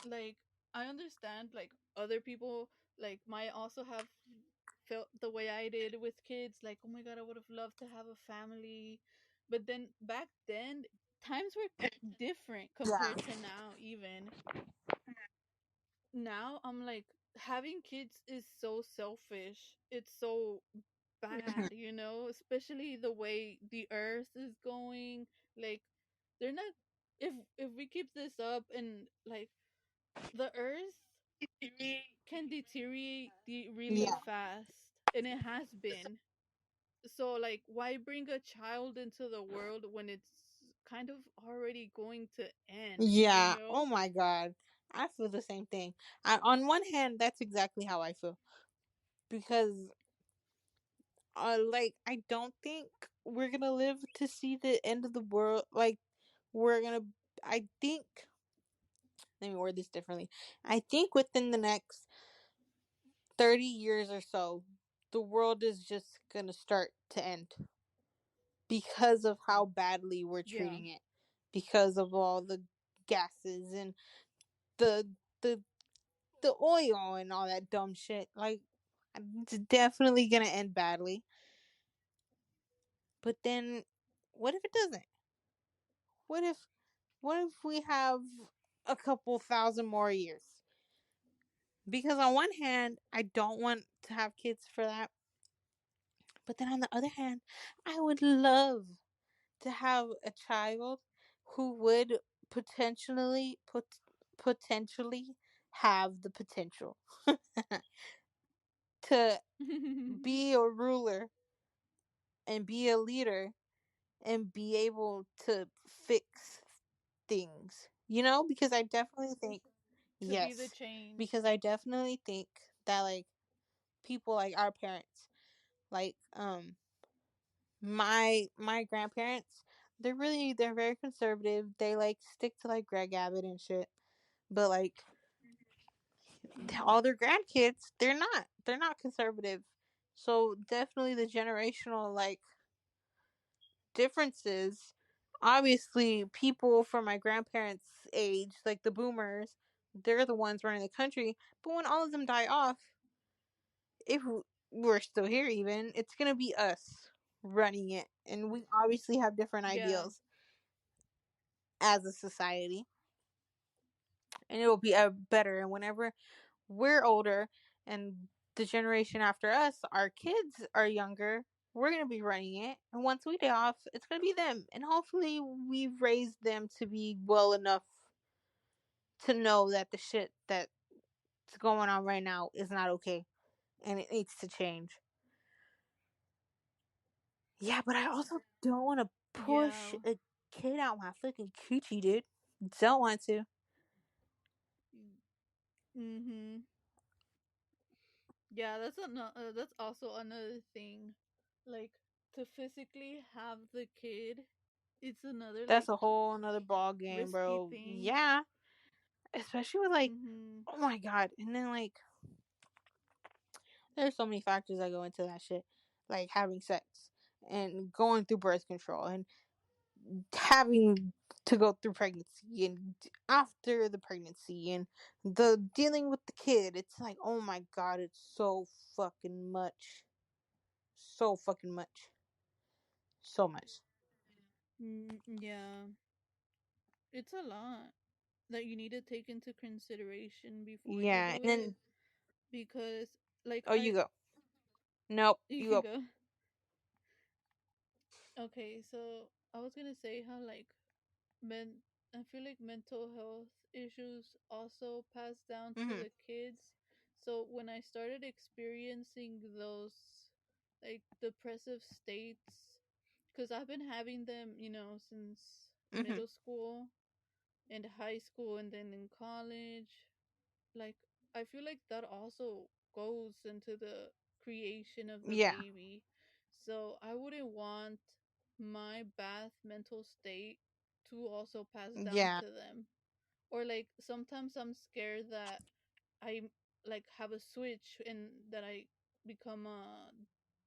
Like, I understand, like, other people, like, might also have felt the way I did with kids, like, oh my god, I would have loved to have a family. But then back then, times were different Yeah. compared to now. Even now, I'm like, having kids is so selfish. It's so Mhm. bad, especially the way the earth is going. Like, they're not, if we keep this up, and like, the earth can deteriorate really Yeah. fast, and it has been. So, like, why bring a child into the world when it's kind of already going to end, you Yeah. Oh know? my god. I feel the same thing. On one hand, that's exactly how I feel because like I don't think we're going to live to see the end of the world. Like we're going to I think let me word this differently. I think within the next 30 years or so, the world is just going to start to end because of how badly we're Yeah. treating it. Because of all the gases and the the the oil and all that dumb shit. Like it's definitely gonna end badly. But then what if it doesn't? What if we have a couple thousand more years? Because on one hand, I don't want to have kids for that. But then on the other hand, I would love to have a child who would potentially have the potential to be a ruler and be a leader and be able to fix things. Because I definitely think To be the yes, change. because I definitely think that like people like our parents, like my grandparents, they're very conservative. They like stick to like Greg Abbott and shit. But like all their grandkids, they're not conservative. So definitely the generational like differences. Obviously, people from my grandparents' age, like the boomers, they're the ones running the country. But when all of them die off, if we're still here, even, it's going to be us running it. And we obviously have different Yeah. ideals as a society. And it'll be better. And whenever we're older and the generation after us, our kids are younger, we're going to be running it. And once we die off, it's going to be them. And hopefully, we've raised them to be well enough to know that the shit that's going on right now is not okay and it needs to change. Yeah, but I also don't want to push Yeah. a kid out my fucking coochie, dude. Don't want to. Mhm. Yeah, that's also another thing. Like, to physically have the kid, it's another, That's like, a whole another ball game, risky bro. thing. Yeah. Especially with like, Mhm. oh my god. And then like there's so many factors that go into that shit. Like having sex and going through birth control and having to go through pregnancy and after the pregnancy and the dealing with the kid. It's like, oh my god, it's so fucking much. So fucking much. So much. Yeah. It's a lot that you need to take into consideration before you Yeah. do And it, then, because, like, oh, you go. Nope. you You can go. go. Okay, so I was gonna say how, like, men I feel like mental health issues also pass down to Hmm. the kids. So when I started experiencing those, like, depressive states, because I've been having them, since Hmm. middle school and high school and then in college, like, I feel like that also goes into the creation of the Yeah. baby. So I wouldn't want my bad mental state to also pass down Yeah. to them. Or like sometimes I'm scared that I like have a switch and that I become a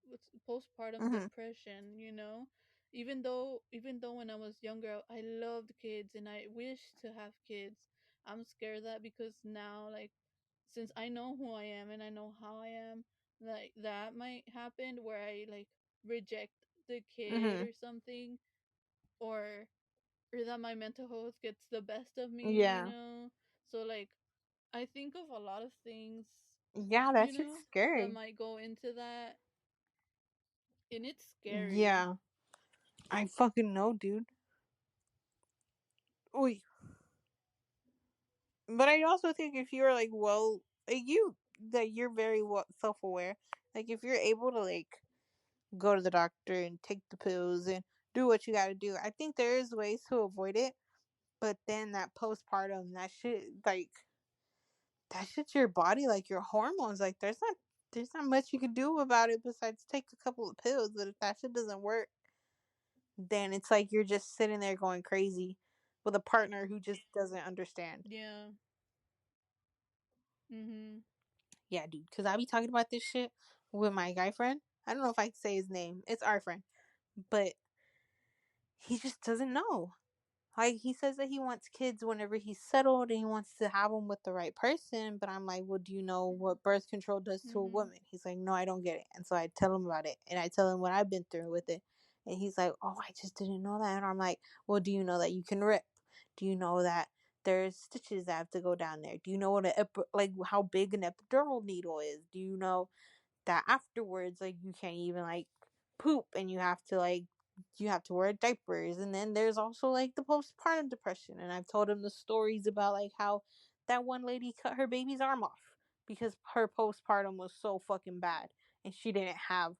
what's postpartum Mhm. depression, you know? Even though when I was younger I loved kids and I wish to have kids, I'm scared that because now like since I know who I am and I know how I am, like that might happen where I like reject the kid Mhm. or something, or that my mental health gets the best of me, you Yeah. know? So like I think of a lot of things, Yeah, you that shit's know, that scary. might go into that, and it's scary. Yeah. I fucking know, dude. Oy. But I also think if you're like, well, like you, that you're very self aware. Like if you're able to like go to the doctor and take the pills and do what you got to do, I think there is ways to avoid it. But then that postpartum, that shit, like that shit's your body, like your hormones. Like there's not much you can do about it besides take a couple of pills. But if that shit doesn't work, then it's like you're just sitting there going crazy with a partner who just doesn't understand. Yeah. Mhm. Yeah, dude. Because I be talking about this shit with my guy friend. I don't know if I can say his name. It's our friend, but he just doesn't know. Like he says that he wants kids whenever he's settled and he wants to have them with the right person. But I'm like, well, do you know what birth control does to a Mhm. woman? He's like, no, I don't get it. And so I tell him about it and I tell him what I've been through with it. And he's like, oh, I just didn't know that. And I'm like, well, do you know that you can rip? Do you know that there's stitches that have to go down there? Do you know what like how big an epidural needle is? Do you know that afterwards like you can't even like poop and you have to wear diapers, and then there's also like the postpartum depression. And I've told him the stories about like how that one lady cut her baby's arm off because her postpartum was so fucking bad and she didn't have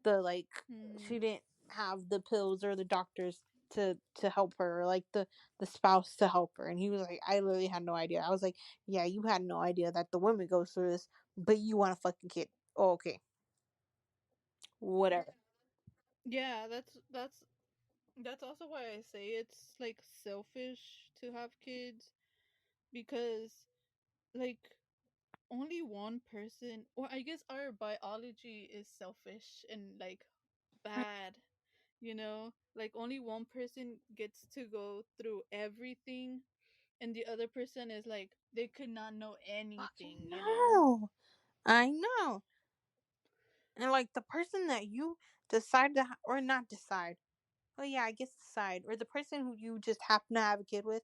the like Mhm. she didn't have the pills or the doctors to help her, or like the spouse to help her. And he was like, I literally had no idea. I was like, yeah, you had no idea that the woman goes through this, but you want a fucking kid. Oh, okay, whatever. Yeah, that's also why I say it's like selfish to have kids because like only one person, or I guess our biology is selfish and like bad, you know? Like only one person gets to go through everything and the other person is like they could not know anything, Fucking you know? no. I know. And like the person that you decide to or not decide. Oh yeah, I guess decide, or the person who you just happen to have a kid with,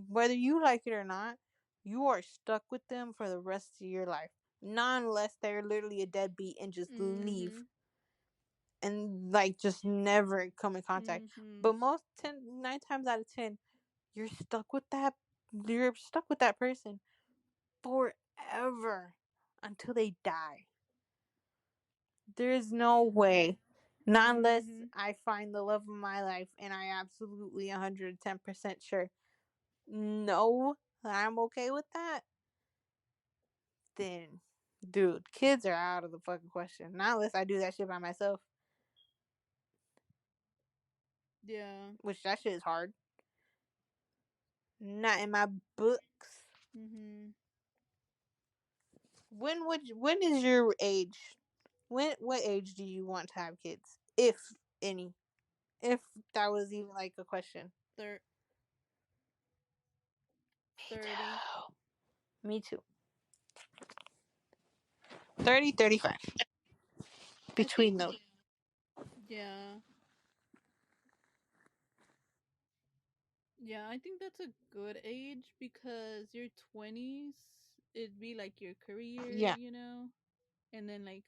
whether you like it or not, you are stuck with them for the rest of your life. Not unless they're literally a deadbeat and just leave Mhm. and like just never come in contact. Mhm. But most 9 times out of 10, you're stuck with that. You're stuck with that person forever until they die. There's no way. Not unless Mhm. I find the love of my life and I absolutely 110% sure know that I'm okay with that, then dude, kids are out of the fucking question. Not unless I do that shit by myself, Yeah. which that shit is hard. Not in my books. Mhm. When is your age? What age do you want to have kids? If any. If that was even like a question. Thir- Me 30. too. Me too. 30, 35. I think Between those. yeah. Yeah, I think that's a good age because your 20s it'd be like your career, Yeah. you know? And then like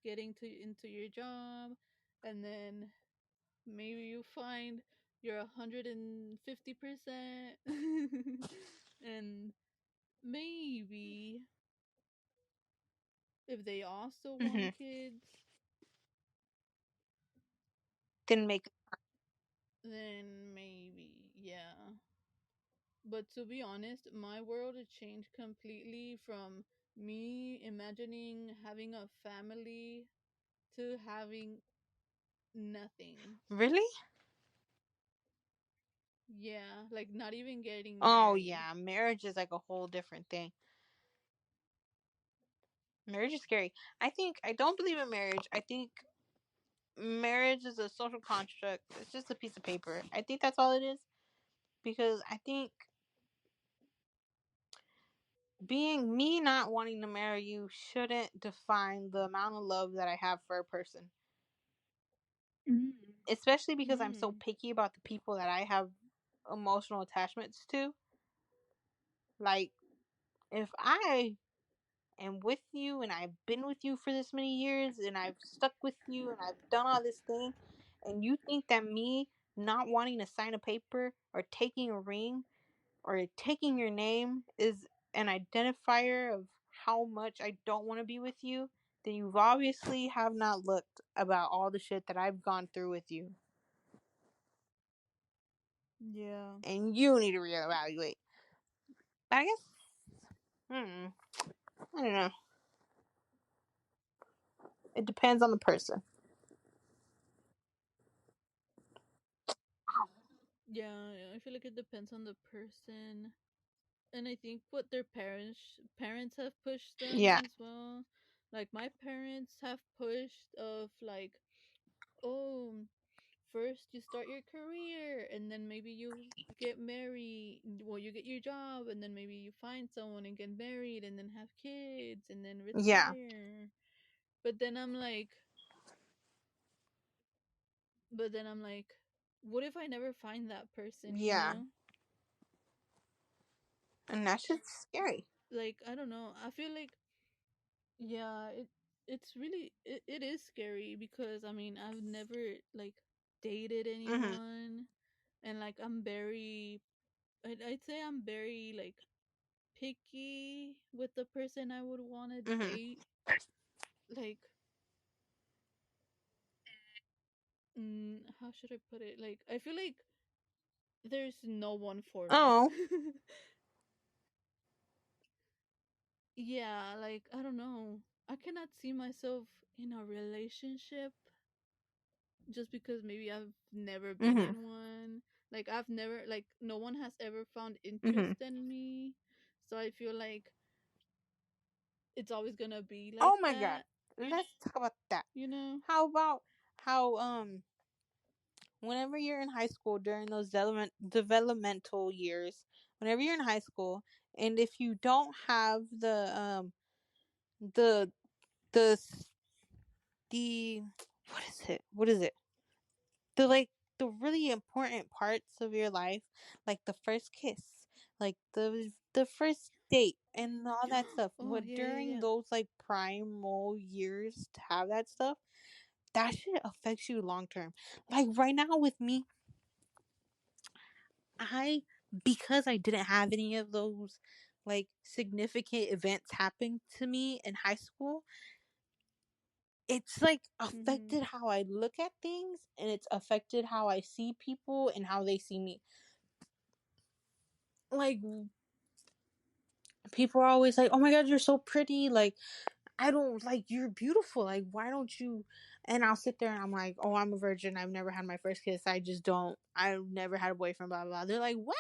getting to into your job and then maybe you find you're 150% and maybe if they also Mm-hmm. want kids, Didn't make. then maybe, yeah. But to be honest, my world has changed completely from me imagining having a family to having nothing. Really? Yeah, like not even getting Oh married. yeah, marriage is like a whole different thing. Marriage is scary. I don't believe in marriage. I think marriage is a social construct. It's just a piece of paper. I think that's all it is. Because I think being me not wanting to marry you shouldn't define the amount of love that I have for a person. Especially because I'm so Mm. picky about the people that I have emotional attachments to. Like, if I am with you and I've been with you for this many years and I've stuck with you and I've done all this thing, and you think that me not wanting to sign a paper or taking a ring or taking your name is an identifier of how much I don't want to be with you, then you've obviously have not looked about all the shit that I've gone through with you. Yeah. And you need to reevaluate. But I guess, hmm, I don't know. It depends on the person. Yeah, I feel like it depends on the person. And I think what their parents have pushed them Yeah, as well. Like my parents have pushed of like, oh, first you start your career and then maybe you get married, well you get your job and then maybe you find someone and get married and then have kids and then yeah, retire. But then I'm like, but then I'm like, what if I never find that person, you yeah. know? And that shit's scary. Like I don't know. I feel like yeah, it's really it is scary because I mean, I've never like dated Mm-hmm. anyone and like I'm very I'd say I'm very like picky with the person I would want to Mm-hmm. date. Like, how should I put it? Like, I feel like there's no one for me. Oh. Yeah, like I don't know. I cannot see myself in a relationship just because maybe I've never been Mm-hmm. in one. Like I've never like no one has ever found Mm-hmm. interest in me. So I feel like it's always gonna be like Oh my god. that, Let's talk about that. you know? How about how whenever you're in high school during those developmental years, whenever you're in high school, and if you don't have the the the what is it? What is it? The like the really important parts of your life, like the first kiss, like the first date and all that stuff. Oh, What yeah, yeah, during yeah. those like primal years to have that stuff, that shit affects you long term. Like right now with me, I because I didn't have any of those like significant events happen to me in high school, it's like Mhm. affected how I look at things and it's affected how I see people and how they see me. Like people are always like, "Oh my god, you're so pretty." Like I don't like you're beautiful. Like why don't you? And I'll sit there and I'm like, "Oh, I'm a virgin. I've never had my first kiss. I just don't. I've never had a boyfriend." Blah blah. Blah. They're like, "What?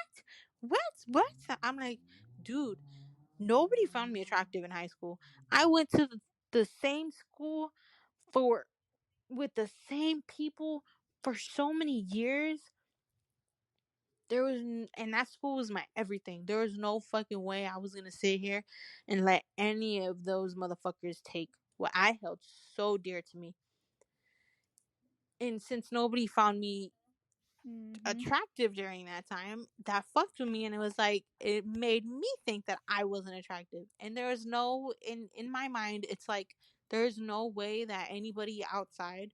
What?" I'm like, "Dude, nobody found me attractive in high school. I went to the same school for with the same people for so many years. And that school was my everything. There was no fucking way I was gonna sit here and let any of those motherfuckers take what I held so dear to me. And since nobody found me Mhm. attractive during that time, that fucked with me, and it was like it made me think that I wasn't attractive. And there was no in my mind, it's like there's no way that anybody outside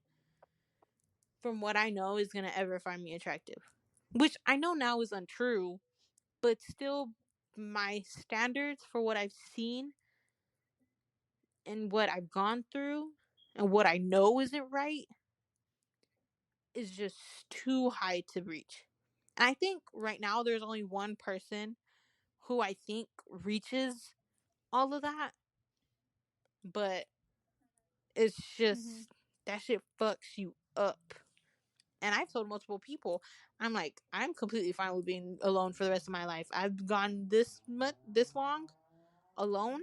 from what I know is gonna ever find me attractive. Which I know now is untrue, but still my standards for what I've seen and what I've gone through and what I know isn't right is just too high to reach. And I think right now there's only one person who I think reaches all of that, but it's Mhm. just that shit fucks you up. And I've told multiple people, I'm like, I'm completely fine with being alone for the rest of my life. I've gone this long alone.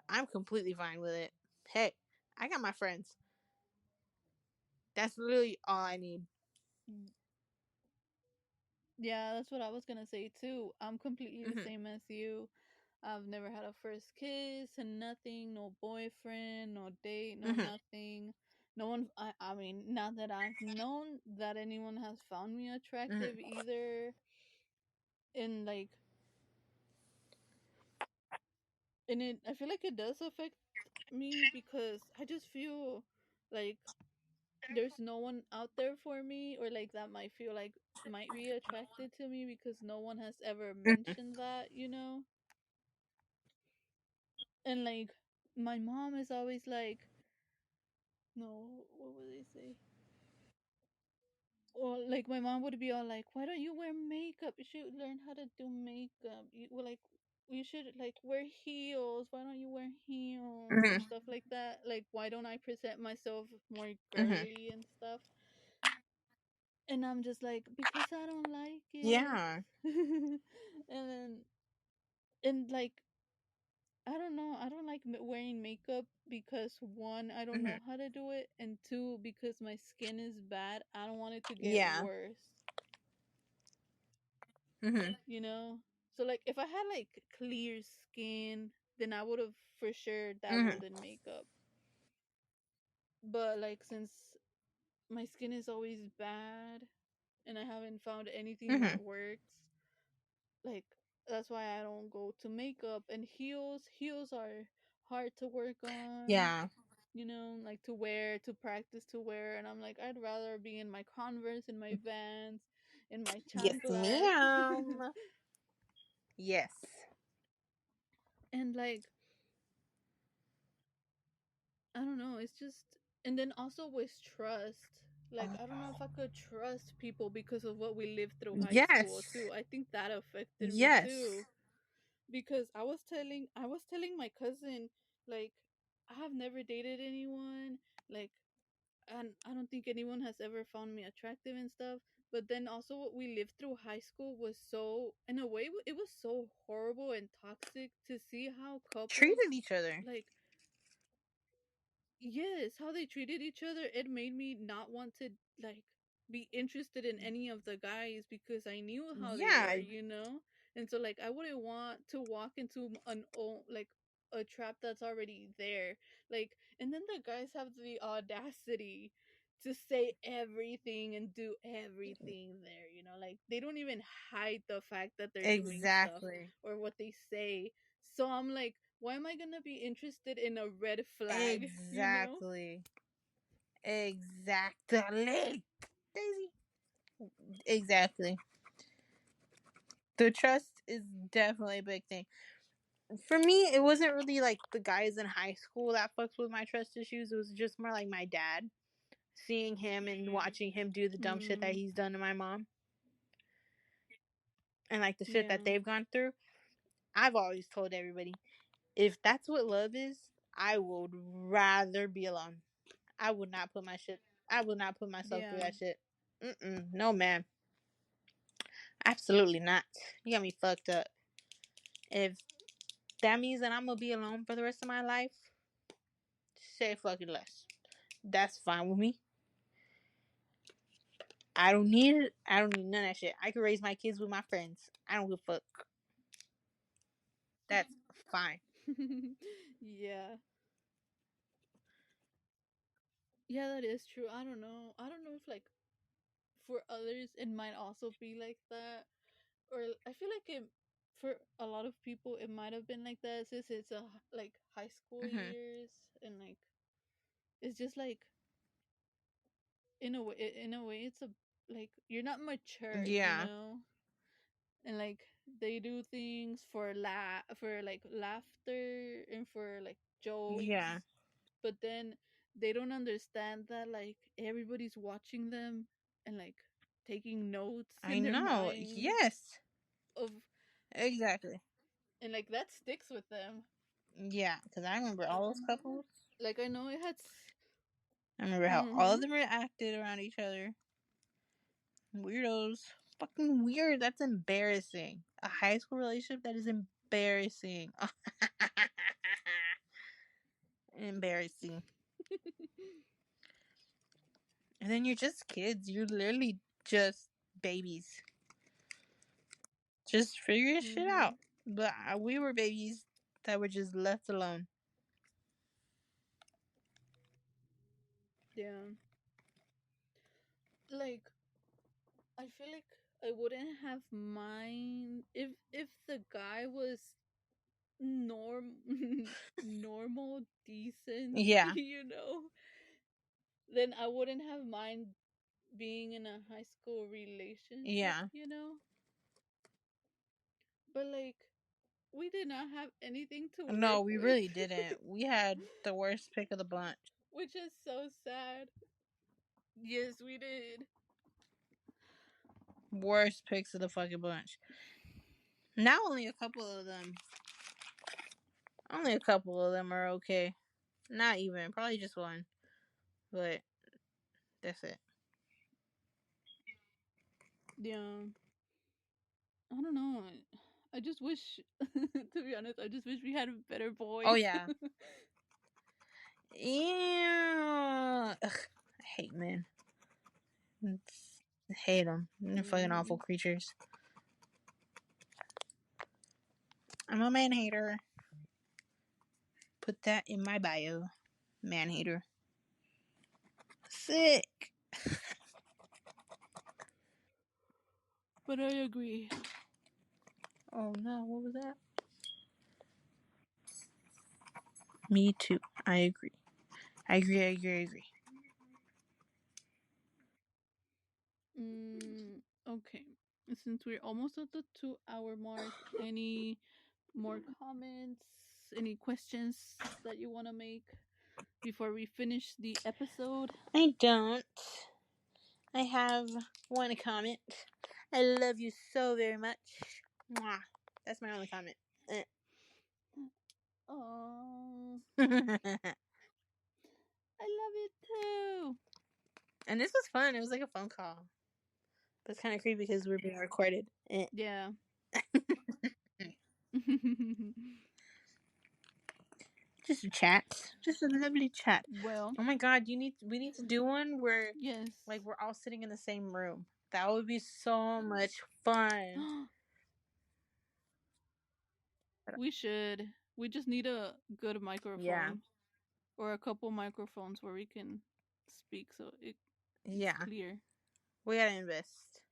I'm completely fine with it. Hey, I got my friends. That's literally all I need. Yeah, that's what I was gonna say too. I'm completely the Mm-hmm. same as you. I've never had a first kiss and nothing, no boyfriend, no date, no Mm-hmm. nothing. No one, I mean, not that I've known that anyone has found me attractive Mm-hmm. either. And like, and I feel like it does affect me because I just feel like there's no one out there for me, or like that might feel like might be attracted to me because no one has ever Mm-hmm. mentioned that, you know? And like my mom is always like, no, what would they say? Or like my mom would be all like, why don't you wear makeup? You should learn how to do makeup. You well, like you should like wear heels. Why don't you wear heels and Mm-hmm. stuff like that? Like why don't I present myself more Mm-hmm. girly and stuff? And I'm just like, because I don't like it. Yeah. And then and like I don't know. I don't like wearing makeup because one, I don't Mm-hmm. know how to do it, and two, because my skin is bad. I don't want it to get Yeah. worse, Mm-hmm. you know? So like if I had like clear skin, then I would have for sure Mm-hmm. dabbled in makeup. But like since my skin is always bad and I haven't found anything Mm-hmm. that works, like that's why I don't go to makeup. And heels are hard to work on, Yeah. you know, like to wear, to practice to wear. And I'm like, I'd rather be in my Converse, in my Vans, in my Yes, chanclas. ma'am. Yes. And like, I don't know, it's just, and then also with trust. Like, I don't know if I could trust people because of what we lived through high school Yes. too. I think that affected me Yes. too. Because I was telling my cousin, like, I have never dated anyone. Like, and I don't think anyone has ever found me attractive and stuff. But then also what we lived through high school was so, in a way, it was so horrible and toxic to see how Treated couples, each other. like, yes, how they treated each other. It made me not want to like be interested in any of the guys because I knew how they were, Yeah. you know? And so like I wouldn't want to walk into an old like a trap that's already there. Like, and then the guys have the audacity to say everything and do everything there, you know? Like they don't even hide the fact that they're doing stuff Exactly. or what they say. So I'm like, why am I gonna be interested in a red flag, you know? Exactly. Exactly. Daisy. Exactly. The trust is definitely a big thing. For me, it wasn't really like the guys in high school that fucks with my trust issues. It was just more like my dad. Seeing him and watching him do the dumb shit that Mm, he's done to my mom and like the shit that yeah. they've gone through. I've always told everybody, if that's what love is, I would rather be alone. I would not put my shit. I would not put myself through Yeah. that shit. Mm-mm. No, man. Absolutely not. You got me fucked up. If that means that I'm gonna be alone for the rest of my life, say fucking less. That's fine with me. I don't need it. I don't need none of that shit. I can raise my kids with my friends. I don't give a fuck. That's fine. Yeah. Yeah, that is true. I don't know. I don't know if like for others it might also be like that, or I feel like it for a lot of people it might have been like that since it's like high school Hmm. years, and like it's just like in a way it's a like you're not matured, you Yeah. know? And like they do things for for like laughter and for like Yeah. jokes, but then they don't understand that like everybody's watching them and like taking notes I in their know. minds Yes. of, Exactly. and like that sticks with them. Yeah. Because I remember all those couples. Like I know it had I remember how all of mm-hmm. them reacted around each other. Weirdos. Fucking weird. That's embarrassing. A high school relationship, that is embarrassing. Embarrassing. And then you're just kids. You're literally just babies. Just figure your shit Mhm. out. But we were babies that were just left alone. Yeah. Like I feel like I wouldn't have mind if the guy was norm normal, decent, Yeah. you know, then I wouldn't have mind being in a high school relationship, Yeah. you know? But like we did not have anything to No, work we with. really didn't. We had the worst pick of the bunch. Which is so sad. Yes, we did. Worst picks of the fucking bunch. Now only a couple of them. Only a couple of them are okay. Not even. Probably just one. But that's it. Yeah. I don't know. I just wish, to be honest, I just wish we had better Oh boys. yeah. Yeah. Ugh, I hate men. I hate them. They're fucking awful Hmm. creatures. I'm a man hater. Put that in my bio. Man hater. Sick. But I agree. Oh no, what was that? Me too. I agree. I agree. Okay. Since we're almost at the 2 hour mark, any more comments, any questions that you want to make before we finish the episode? I don't. I have one comment. I love you so very much. Mwah. That's my only comment. Oh, And I love it too. this was fun. It was like a phone call. But it's kind of creepy because we're being recorded. Yeah. Just a chat. Just a lovely chat. Well, Oh my god, we need to do one where like yes. we're all sitting in the same room. That would be so much fun. We should. We just need a good Yeah. microphone or a couple microphones where we can speak so it's Yeah. clear. We gotta invest.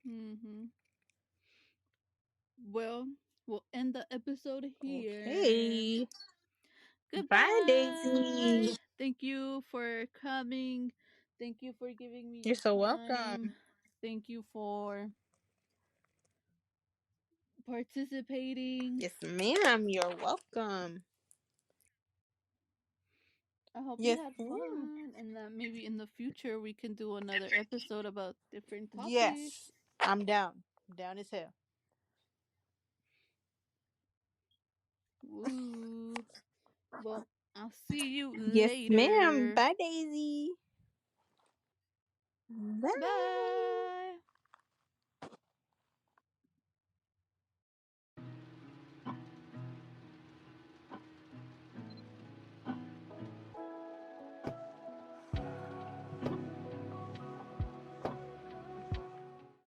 Mhm. Well, we'll end the episode here. Okay. Bye, Goodbye. Daisy. Thank you for coming. Thank you for giving me You're your so time. welcome. Thank you for participating. Yes, ma'am. You're welcome. I hope you Yes, had ma'am. fun and that maybe in the future we can do another episode about different Yes. topics. I'm down. Down as hell. Woo. Well, I'll see you Yes, ma'am. later. Bye, Daisy. Bye. Bye.